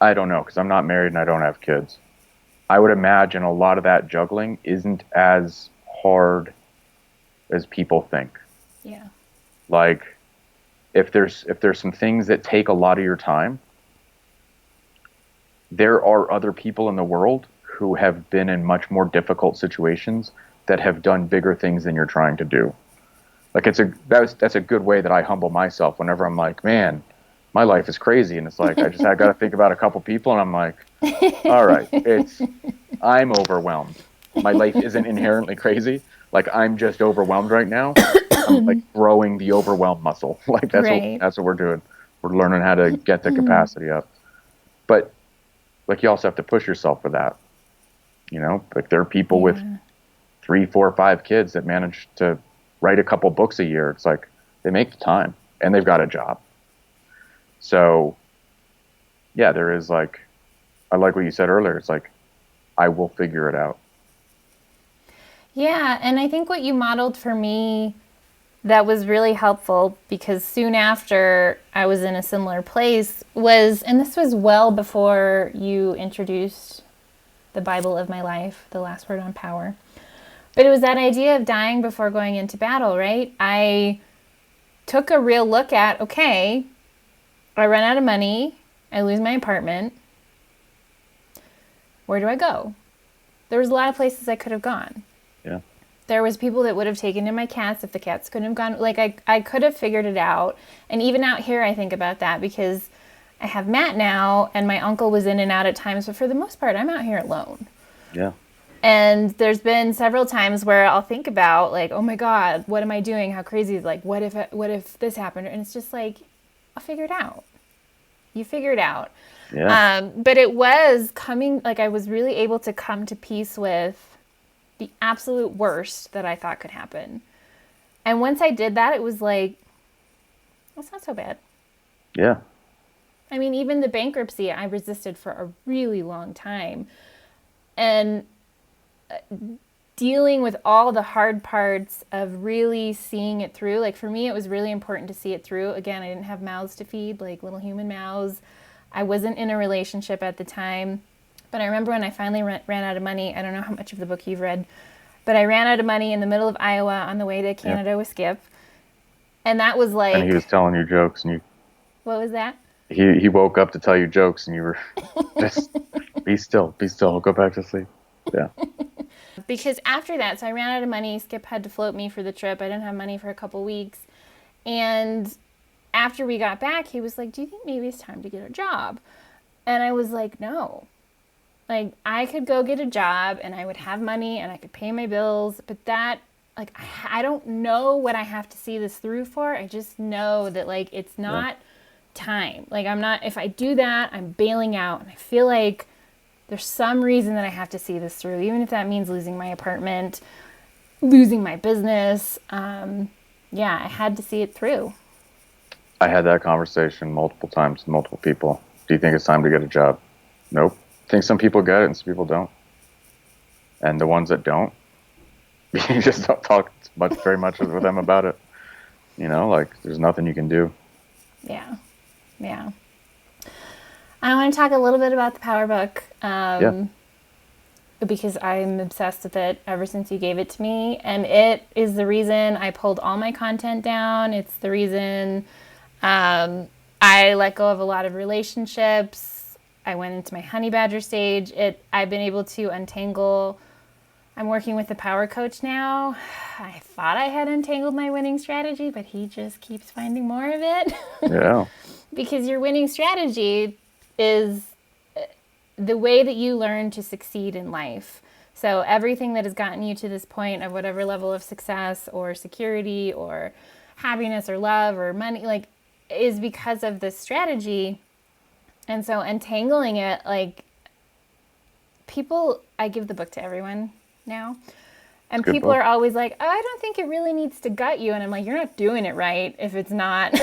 Speaker 2: I don't know, because I'm not married and I don't have kids. I would imagine a lot of that juggling isn't as hard as people think.
Speaker 1: Yeah.
Speaker 2: Like, if there's some things that take a lot of your time, there are other people in the world who have been in much more difficult situations that have done bigger things than you're trying to do. Like, that's a good way that I humble myself whenever I'm like, man, my life is crazy. And it's like, I got to think about a couple people, and I'm like, all right, I'm overwhelmed. My life isn't inherently crazy. Like, I'm just overwhelmed right now. I'm like growing the overwhelm muscle. Like, that's what we're doing. We're learning how to get the capacity up. But like, you also have to push yourself for that. Like, there are people with 3, 4, 5 kids that manage to write a couple books a year. It's like, they make the time and they've got a job. So yeah, there is like I like what you said earlier. It's like, I will figure it out.
Speaker 1: Yeah, and I think what you modeled for me that was really helpful, because soon after I was in a similar place, was, and this was well before you introduced the Bible of my life, The Last Word on Power. But it was that idea of dying before going into battle, right? I took a real look at, okay, I run out of money, I lose my apartment. Where do I go? There was a lot of places I could have gone.
Speaker 2: Yeah.
Speaker 1: There was people that would have taken in my cats if the cats couldn't have gone. Like, I could have figured it out. And even out here, I think about that because I have Matt now, and my uncle was in and out at times. But for the most part, I'm out here alone.
Speaker 2: Yeah.
Speaker 1: And there's been several times where I'll think about, like, oh my God, what am I doing? How crazy is it? Like, what if this happened? And it's just like, I'll figure it out. You figure it out.
Speaker 2: Yeah.
Speaker 1: But it was coming, like, I was really able to come to peace with the absolute worst that I thought could happen. And once I did that, it was like, that's not so bad.
Speaker 2: Yeah.
Speaker 1: I mean, even the bankruptcy, I resisted for a really long time. And dealing with all the hard parts of really seeing it through, like for me, it was really important to see it through. Again, I didn't have mouths to feed, like little human mouths. I wasn't in a relationship at the time. But I remember when I finally ran out of money, I don't know how much of the book you've read, but I ran out of money in the middle of Iowa on the way to Canada with Skip. And that was like...
Speaker 2: And he was telling you jokes, and you...
Speaker 1: What was that?
Speaker 2: He woke up to tell you jokes, and you were just, be still, go back to sleep. Yeah.
Speaker 1: Because after that, so I ran out of money. Skip had to float me for the trip. I didn't have money for a couple weeks. And after we got back, he was like, do you think maybe it's time to get a job? And I was like, no. Like, I could go get a job and I would have money and I could pay my bills, but that, like, I don't know what I have to see this through for. I just know that, like, it's not time. Like, I'm not, if I do that, I'm bailing out. And I feel like there's some reason that I have to see this through, even if that means losing my apartment, losing my business. I had to see it through.
Speaker 2: I had that conversation multiple times with multiple people. Do you think it's time to get a job? Nope. I think some people get it and some people don't. And the ones that don't, you just don't talk very much with them about it. You know, like, there's nothing you can do.
Speaker 1: Yeah. I want to talk a little bit about the Power Book. Because I'm obsessed with it ever since you gave it to me. And it is the reason I pulled all my content down. It's the reason I let go of a lot of relationships. I went into my honey badger stage. I've been able to untangle. I'm working with a power coach now. I thought I had untangled my winning strategy, but he just keeps finding more of it.
Speaker 2: Yeah.
Speaker 1: Because your winning strategy is the way that you learn to succeed in life. So everything that has gotten you to this point of whatever level of success or security or happiness or love or money, like, is because of this strategy. And so untangling it, like, people, I give the book to everyone now. And people are always like, oh, I don't think it really needs to gut you. And I'm like, you're not doing it right if it's not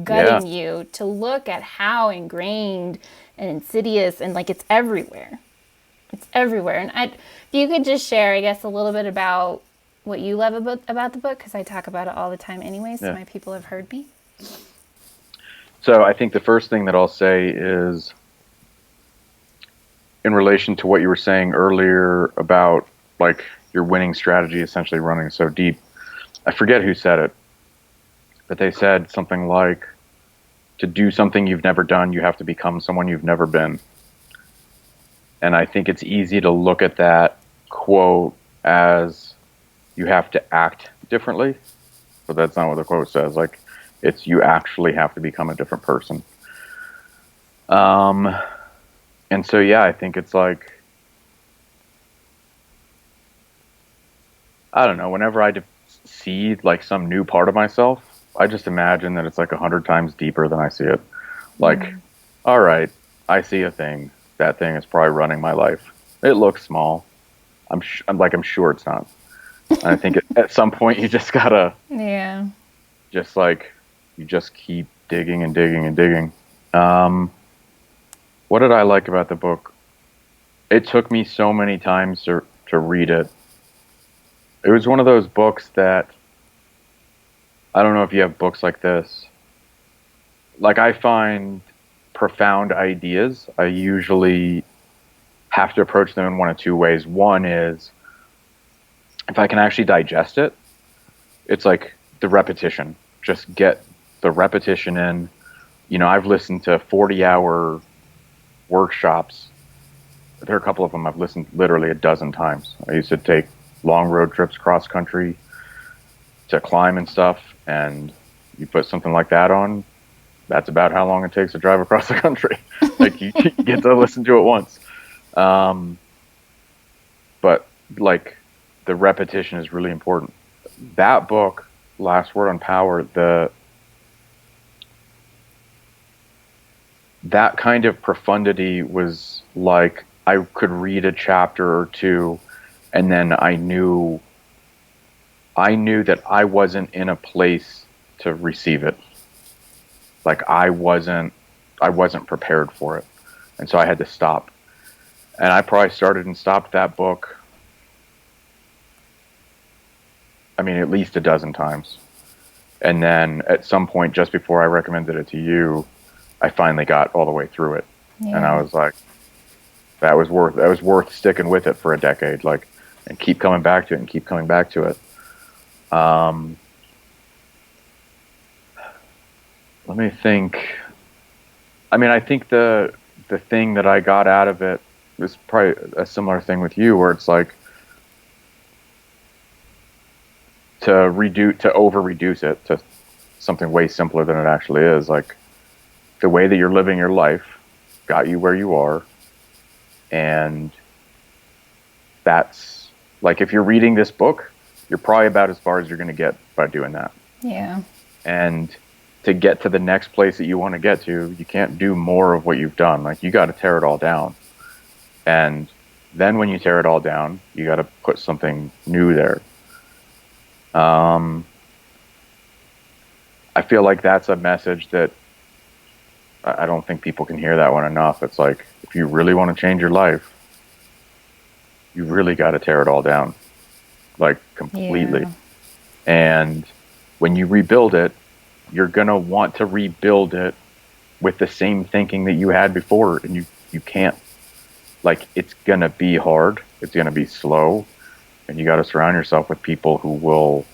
Speaker 1: gutting you, to look at how ingrained and insidious and, like, it's everywhere. It's everywhere. And if you could just share, I guess, a little bit about what you love about the book, because I talk about it all the time anyway, so my people have heard me.
Speaker 2: So I think the first thing that I'll say is, in relation to what you were saying earlier about, like, your winning strategy essentially running so deep. I forget who said it, but they said something like, to do something you've never done, you have to become someone you've never been. And I think it's easy to look at that quote as you have to act differently, but that's not what the quote says. Like, it's you actually have to become a different person. And so, I think it's like, I don't know, whenever I see, like, some new part of myself, I just imagine that it's like 100 times deeper than I see it. Like, all right, I see a thing. That thing is probably running my life. It looks small. I'm sure it's not. And I think at some point you just gotta, just like, you just keep digging and digging and digging. What did I like about the book? It took me so many times to read it. It was one of those books that, I don't know if you have books like this. Like, I find profound ideas, I usually have to approach them in one of two ways. One is, if I can actually digest it, it's like the repetition. Just get the repetition in. I've listened to 40-hour workshops. There are a couple of them I've listened literally a dozen times. I used to take long road trips cross country to climb and stuff, and you put something like that on, that's about how long it takes to drive across the country. Like, you get to listen to it once. But like, the repetition is really important. That book, Last Word on Power, that kind of profundity was like, I could read a chapter or two, and then I knew that I wasn't in a place to receive it. Like, I wasn't prepared for it. And so I had to stop. And I probably started and stopped that book, I mean, at least a dozen times. And then at some point, just before I recommended it to you, I finally got all the way through it.
Speaker 1: Yeah.
Speaker 2: And I was like, that was worth sticking with it for a decade, like, and keep coming back to it and keep coming back to it. Let me think. I mean, I think the thing that I got out of it was probably a similar thing with you, where it's like, to over reduce it to something way simpler than it actually is. Like, the way that you're living your life got you where you are, and that's, like, if you're reading this book, you're probably about as far as you're going to get by doing that.
Speaker 1: Yeah.
Speaker 2: And to get to the next place that you want to get to, you can't do more of what you've done. Like, you got to tear it all down. And then when you tear it all down, you got to put something new there. I feel like that's a message that I don't think people can hear that one enough. It's like, if you really want to change your life, you really got to tear it all down, like, completely.
Speaker 1: Yeah.
Speaker 2: And when you rebuild it, you're going to want to rebuild it with the same thinking that you had before. And you can't, like, it's going to be hard. It's going to be slow. And you got to surround yourself with people who will,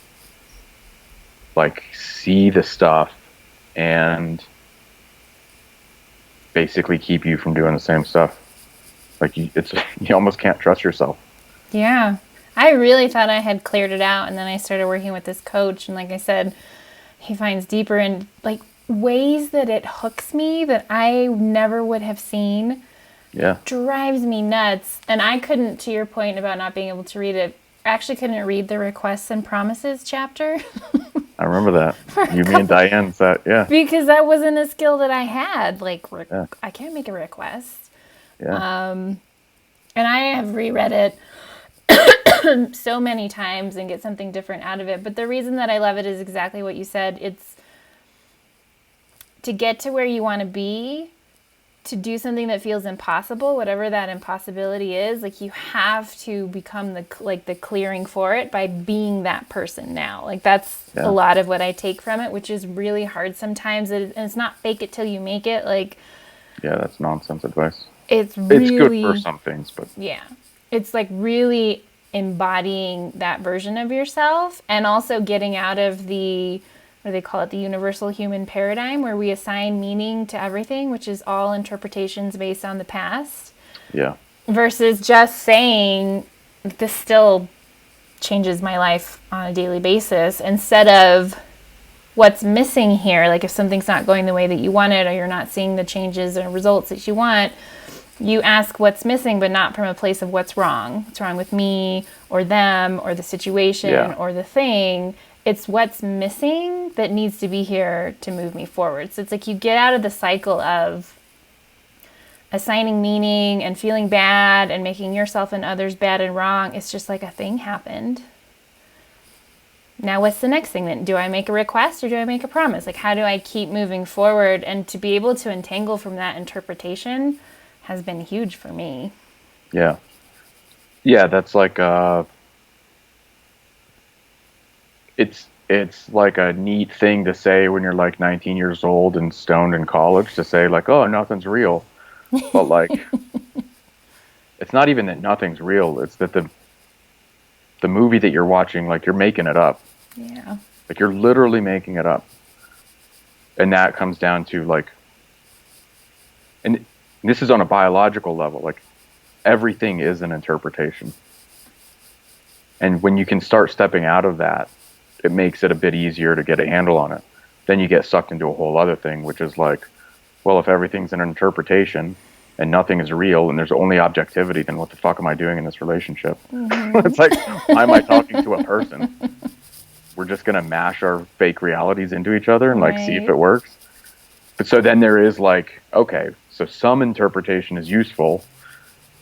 Speaker 2: like, see the stuff and basically keep you from doing the same stuff. Like, you almost can't trust yourself.
Speaker 1: Yeah. I really thought I had cleared it out, and then I started working with this coach, and like I said, he finds deeper in, like, ways that it hooks me that I never would have seen.
Speaker 2: Yeah.
Speaker 1: Drives me nuts. And I couldn't, to your point about not being able to read it, actually couldn't read the Requests and Promises chapter.
Speaker 2: I remember that. Me and Diane said, yeah.
Speaker 1: Because that wasn't a skill that I had. Like,
Speaker 2: Yeah.
Speaker 1: I can't make a request.
Speaker 2: Yeah.
Speaker 1: And I have reread it so many times and get something different out of it. But the reason that I love it is exactly what you said. It's to get to where you want to be, to do something that feels impossible, whatever that impossibility is. Like, you have to become the clearing for it by being that person now. Like, that's a lot of what I take from it, which is really hard sometimes. And it's not fake it till you make it. Like,
Speaker 2: yeah, that's nonsense advice.
Speaker 1: It's really
Speaker 2: good for some things, but
Speaker 1: yeah, it's like really embodying that version of yourself, and also getting out of the, what do they call it, the universal human paradigm, where we assign meaning to everything, which is all interpretations based on the past.
Speaker 2: Yeah.
Speaker 1: Versus just saying, this still changes my life on a daily basis, instead of what's missing here. Like, if something's not going the way that you want it, or you're not seeing the changes and results that you want, you ask what's missing, but not from a place of what's wrong. What's wrong with me or them or the situation or the thing. It's what's missing that needs to be here to move me forward. So it's like you get out of the cycle of assigning meaning and feeling bad and making yourself and others bad and wrong. It's just like, a thing happened. Now what's the next thing then? Do I make a request or do I make a promise? Like, how do I keep moving forward? And to be able to untangle from that interpretation has been huge for me.
Speaker 2: Yeah. Yeah, that's like it's like a neat thing to say when you're like 19 years old and stoned in college, to say like, oh, nothing's real. But like, it's not even that nothing's real. It's that the movie that you're watching, like, you're making it up.
Speaker 1: Yeah.
Speaker 2: Like, you're literally making it up. And that comes down to like, and this is on a biological level, like everything is an interpretation. And when you can start stepping out of that, it makes it a bit easier to get a handle on it. Then you get sucked into a whole other thing, which is like, well, if everything's an interpretation and nothing is real and there's only objectivity, then what the fuck am I doing in this relationship? It's like, why am I talking to a person? We're just going to mash our fake realities into each other and like see if it works. But so then there is like, okay, so some interpretation is useful,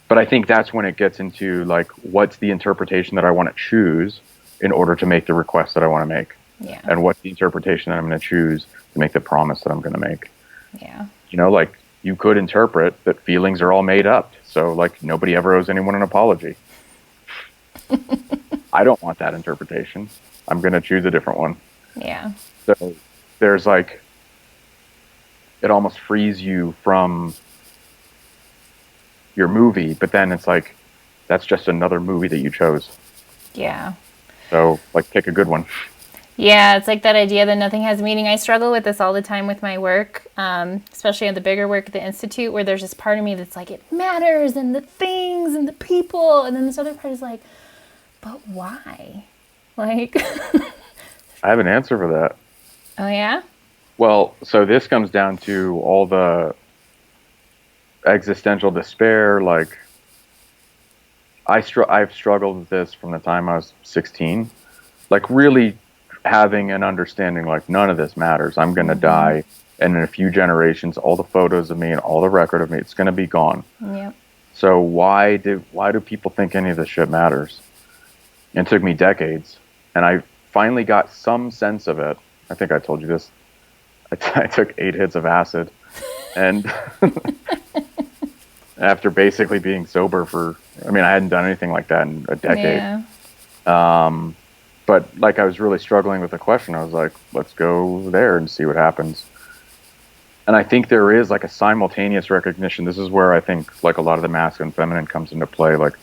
Speaker 2: but I think that's when it gets into like, what's the interpretation that I want to choose in order to make the request that I want to make?
Speaker 1: Yeah.
Speaker 2: And what's the interpretation that I'm going to choose to make the promise that I'm going to make?
Speaker 1: Yeah.
Speaker 2: You know, like, you could interpret that feelings are all made up. So like, nobody ever owes anyone an apology. I don't want that interpretation. I'm going to choose a different one.
Speaker 1: Yeah.
Speaker 2: So there's like, it almost frees you from your movie, but then it's like, that's just another movie that you chose.
Speaker 1: Yeah.
Speaker 2: So like, pick a good one.
Speaker 1: Yeah, it's like that idea that nothing has meaning. I struggle with this all the time with my work, especially on the bigger work at the Institute, where there's this part of me that's like, it matters, and the things and the people. And then this other part is like, but why? Like,
Speaker 2: I have an answer for that.
Speaker 1: oh, yeah?
Speaker 2: Well, so this comes down to all the existential despair. Like, I've struggled with this from the time I was 16. Like, really having an understanding, like, none of this matters. I'm going to die, and in a few generations, all the photos of me and all the record of me, it's going to be gone.
Speaker 1: Yep.
Speaker 2: So why do people think any of this shit matters? And it took me decades, and I finally got some sense of it. I think I told you this. I took 8 hits of acid, and after basically being sober for, I mean, I hadn't done anything like that in a decade.
Speaker 1: Yeah.
Speaker 2: But like, I was really struggling with the question. I was like, let's go there and see what happens. And I think there is like a simultaneous recognition. This is where I think like a lot of the masculine and feminine comes into play. Like,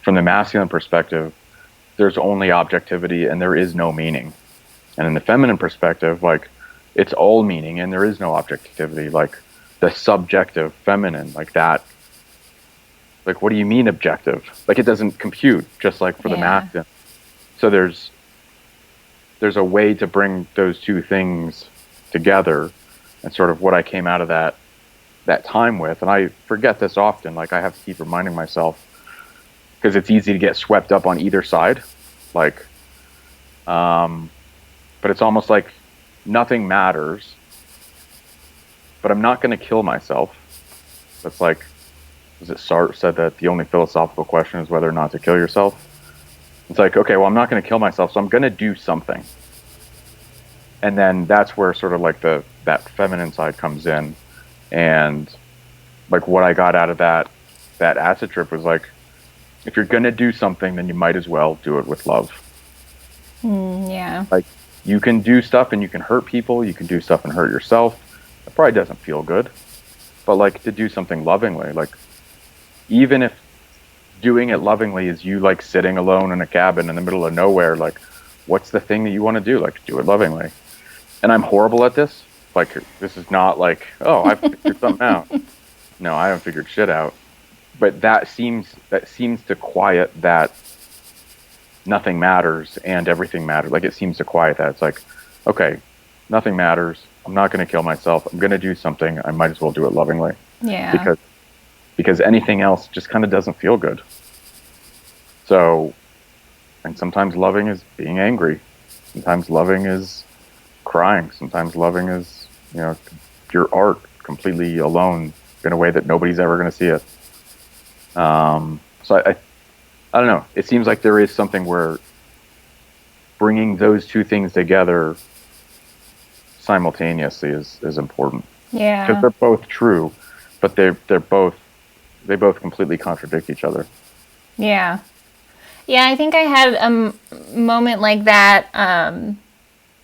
Speaker 2: from the masculine perspective, there's only objectivity and there is no meaning. And in the feminine perspective, like, it's all meaning and there is no objectivity. Like, the subjective feminine, like that. Like, what do you mean objective? Like, it doesn't compute, just like for the masculine. So there's a way to bring those two things together, and sort of what I came out of that time with. And I forget this often. Like, I have to keep reminding myself, because it's easy to get swept up on either side. Like, but it's almost like nothing matters, but I'm not going to kill myself. That's like, was it Sartre said that the only philosophical question is whether or not to kill yourself? It's like, okay, well, I'm not going to kill myself, so I'm going to do something. And then that's where sort of like that feminine side comes in. And like, what I got out of that acid trip was like, if you're going to do something, then you might as well do it with love.
Speaker 1: Yeah.
Speaker 2: Like, you can do stuff and you can hurt people. You can do stuff and hurt yourself. It probably doesn't feel good. But like, to do something lovingly, like, even if doing it lovingly is you like sitting alone in a cabin in the middle of nowhere, like, what's the thing that you want to do? Like, do it lovingly. And I'm horrible at this. Like, this is not like, oh, I've figured something out. No, I haven't figured shit out. But that seems to quiet that nothing matters and everything matters. Like, it seems to quiet that. It's like, okay, nothing matters. I'm not going to kill myself. I'm going to do something. I might as well do it lovingly.
Speaker 1: Yeah.
Speaker 2: Because anything else just kind of doesn't feel good. So, and sometimes loving is being angry. Sometimes loving is crying. Sometimes loving is, you know, your art completely alone in a way that nobody's ever going to see it. So I don't know. It seems like there is something where bringing those two things together simultaneously is important.
Speaker 1: Yeah.
Speaker 2: Because they're both true, but they're both they both completely contradict each other.
Speaker 1: Yeah. Yeah, I think I had a moment like that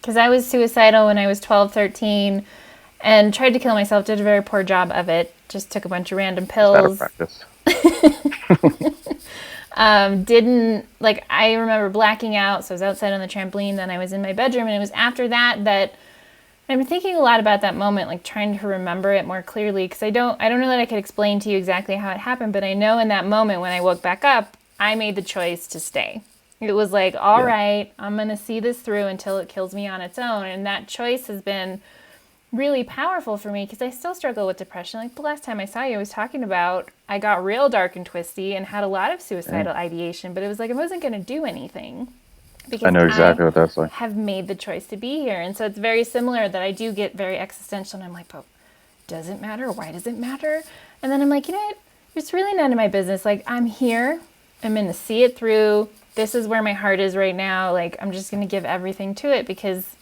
Speaker 1: because I was suicidal when I was 12, 13, and tried to kill myself. Did a very poor job of it. Just took a bunch of random
Speaker 2: Is that a
Speaker 1: pills.
Speaker 2: practice?
Speaker 1: Didn't, like, I remember blacking out. So I was outside on the trampoline. Then I was in my bedroom. And it was after that that I've been thinking a lot about that moment, like trying to remember it more clearly. Because I don't know that I could explain to you exactly how it happened. But I know in that moment when I woke back up, I made the choice to stay. It was like, all
Speaker 2: Yeah.
Speaker 1: right, I'm going to see this through until it kills me on its own. And that choice has been really powerful for me because I still struggle with depression. Like the last time I saw you, I was talking about I got real dark and twisty and had a lot of
Speaker 2: Yeah.
Speaker 1: suicidal ideation, but it was like I wasn't going to do anything
Speaker 2: I
Speaker 1: because
Speaker 2: know
Speaker 1: I
Speaker 2: exactly what that's like.
Speaker 1: have made the choice to be here. And so it's very similar that I do get very existential and I'm like, but does it matter? Why does it matter? And then I'm like, you know what? It's really none of my business. Like I'm here. I'm going to see it through. This is where my heart is right now. Like I'm just going to give everything to it because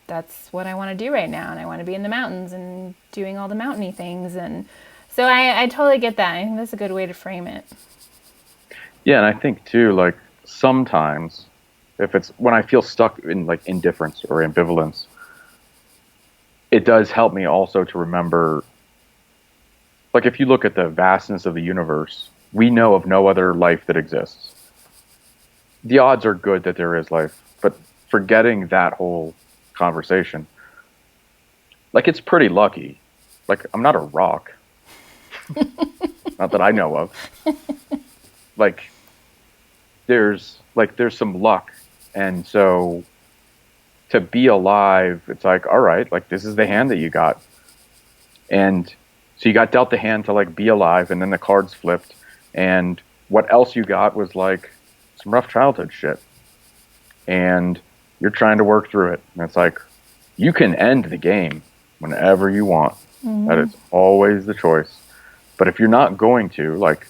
Speaker 1: that's what I want to do right now. And I want to be in the mountains and doing all the mountainy things. And so I totally get that. I think that's a good way to frame it.
Speaker 2: Yeah, and I think too, like sometimes if it's when I feel stuck in like indifference or ambivalence, it does help me also to remember, like if you look at the vastness of the universe, we know of no other life that exists. The odds are good that there is life, but forgetting that whole conversation, like it's pretty lucky. Like I'm not a rock, not that I know of. Like there's some luck, and so to be alive, it's like, all right, like this is the hand that you got, and so you got dealt the hand to like be alive, and then the cards flipped, and what else you got was like some rough childhood shit, and you're trying to work through it, and it's like you can end the game whenever you want. That is always the choice. But if you're not going to, like,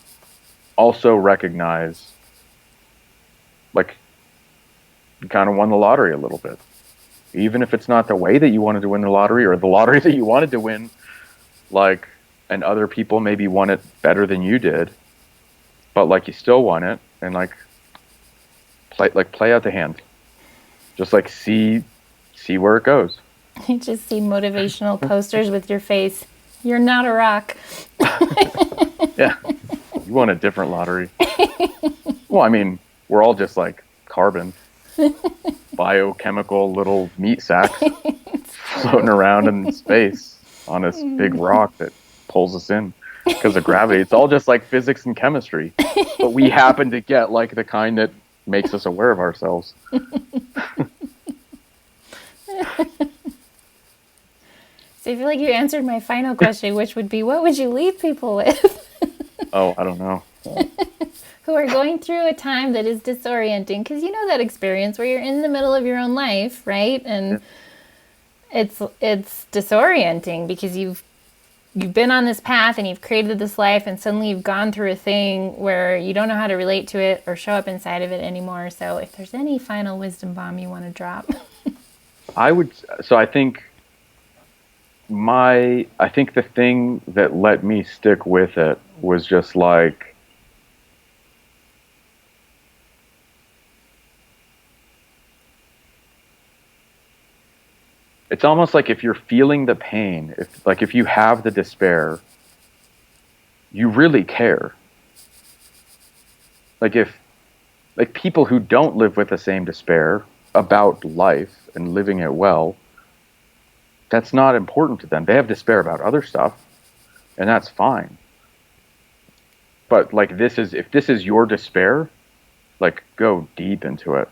Speaker 2: also recognize, like, you kind of won the lottery a little bit. Even if it's not the way that you wanted to win the lottery or the lottery that you wanted to win, like, and other people maybe won it better than you did, but, like, you still won it, and, like, play out the hand. Just, like, see where it goes.
Speaker 1: You just see motivational posters with your face. You're not a rock.
Speaker 2: Yeah. You won a different lottery. Well, I mean, we're all just like carbon, biochemical little meat sacks floating around in space on this big rock that pulls us in because of gravity. It's all just like physics and chemistry. But we happen to get like the kind that makes us aware of ourselves.
Speaker 1: So I feel like you answered my final question, which would be, what would you leave people with?
Speaker 2: Oh, I don't know.
Speaker 1: Who are going through a time that is disorienting, because you know that experience where you're in the middle of your own life, right? And it's disorienting because you've been on this path and you've created this life, and suddenly you've gone through a thing where you don't know how to relate to it or show up inside of it anymore. So if there's any final wisdom bomb you want to drop.
Speaker 2: I think the thing that let me stick with it was just like, it's almost like if you're feeling the pain, if you have the despair, you really care. Like people who don't live with the same despair about life and living it well, that's not important to them. They have despair about other stuff, and that's fine. But like if this is your despair, like go deep into it.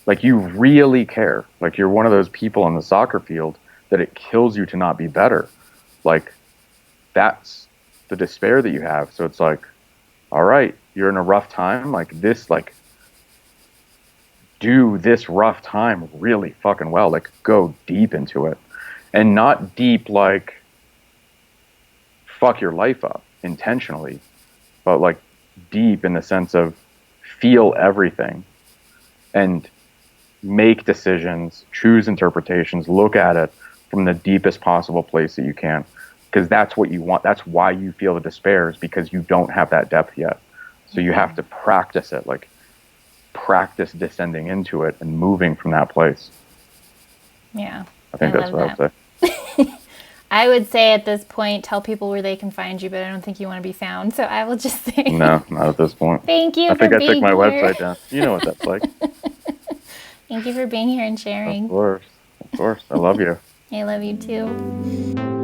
Speaker 2: Like you really care. Like you're one of those people on the soccer field that it kills you to not be better. Like that's the despair that you have. So it's like, all right, you're in a rough time. Like do this rough time really fucking well. Like go deep into it. And not deep like fuck your life up intentionally, but like deep in the sense of feel everything and make decisions, choose interpretations, look at it from the deepest possible place that you can. because that's what you want. That's why you feel the despair, is because you don't have that depth yet. So you have to practice it, like practice descending into it and moving from that place.
Speaker 1: Yeah.
Speaker 2: I think that's what I would say.
Speaker 1: I would say at this point, tell people where they can find you, but I don't think you want to be found. So I will just say
Speaker 2: No, not at this point.
Speaker 1: Thank you
Speaker 2: I think
Speaker 1: for
Speaker 2: I
Speaker 1: being
Speaker 2: took my
Speaker 1: here.
Speaker 2: website down. You know what that's like.
Speaker 1: Thank you for being here and sharing.
Speaker 2: Of course. I love you.
Speaker 1: I love you too.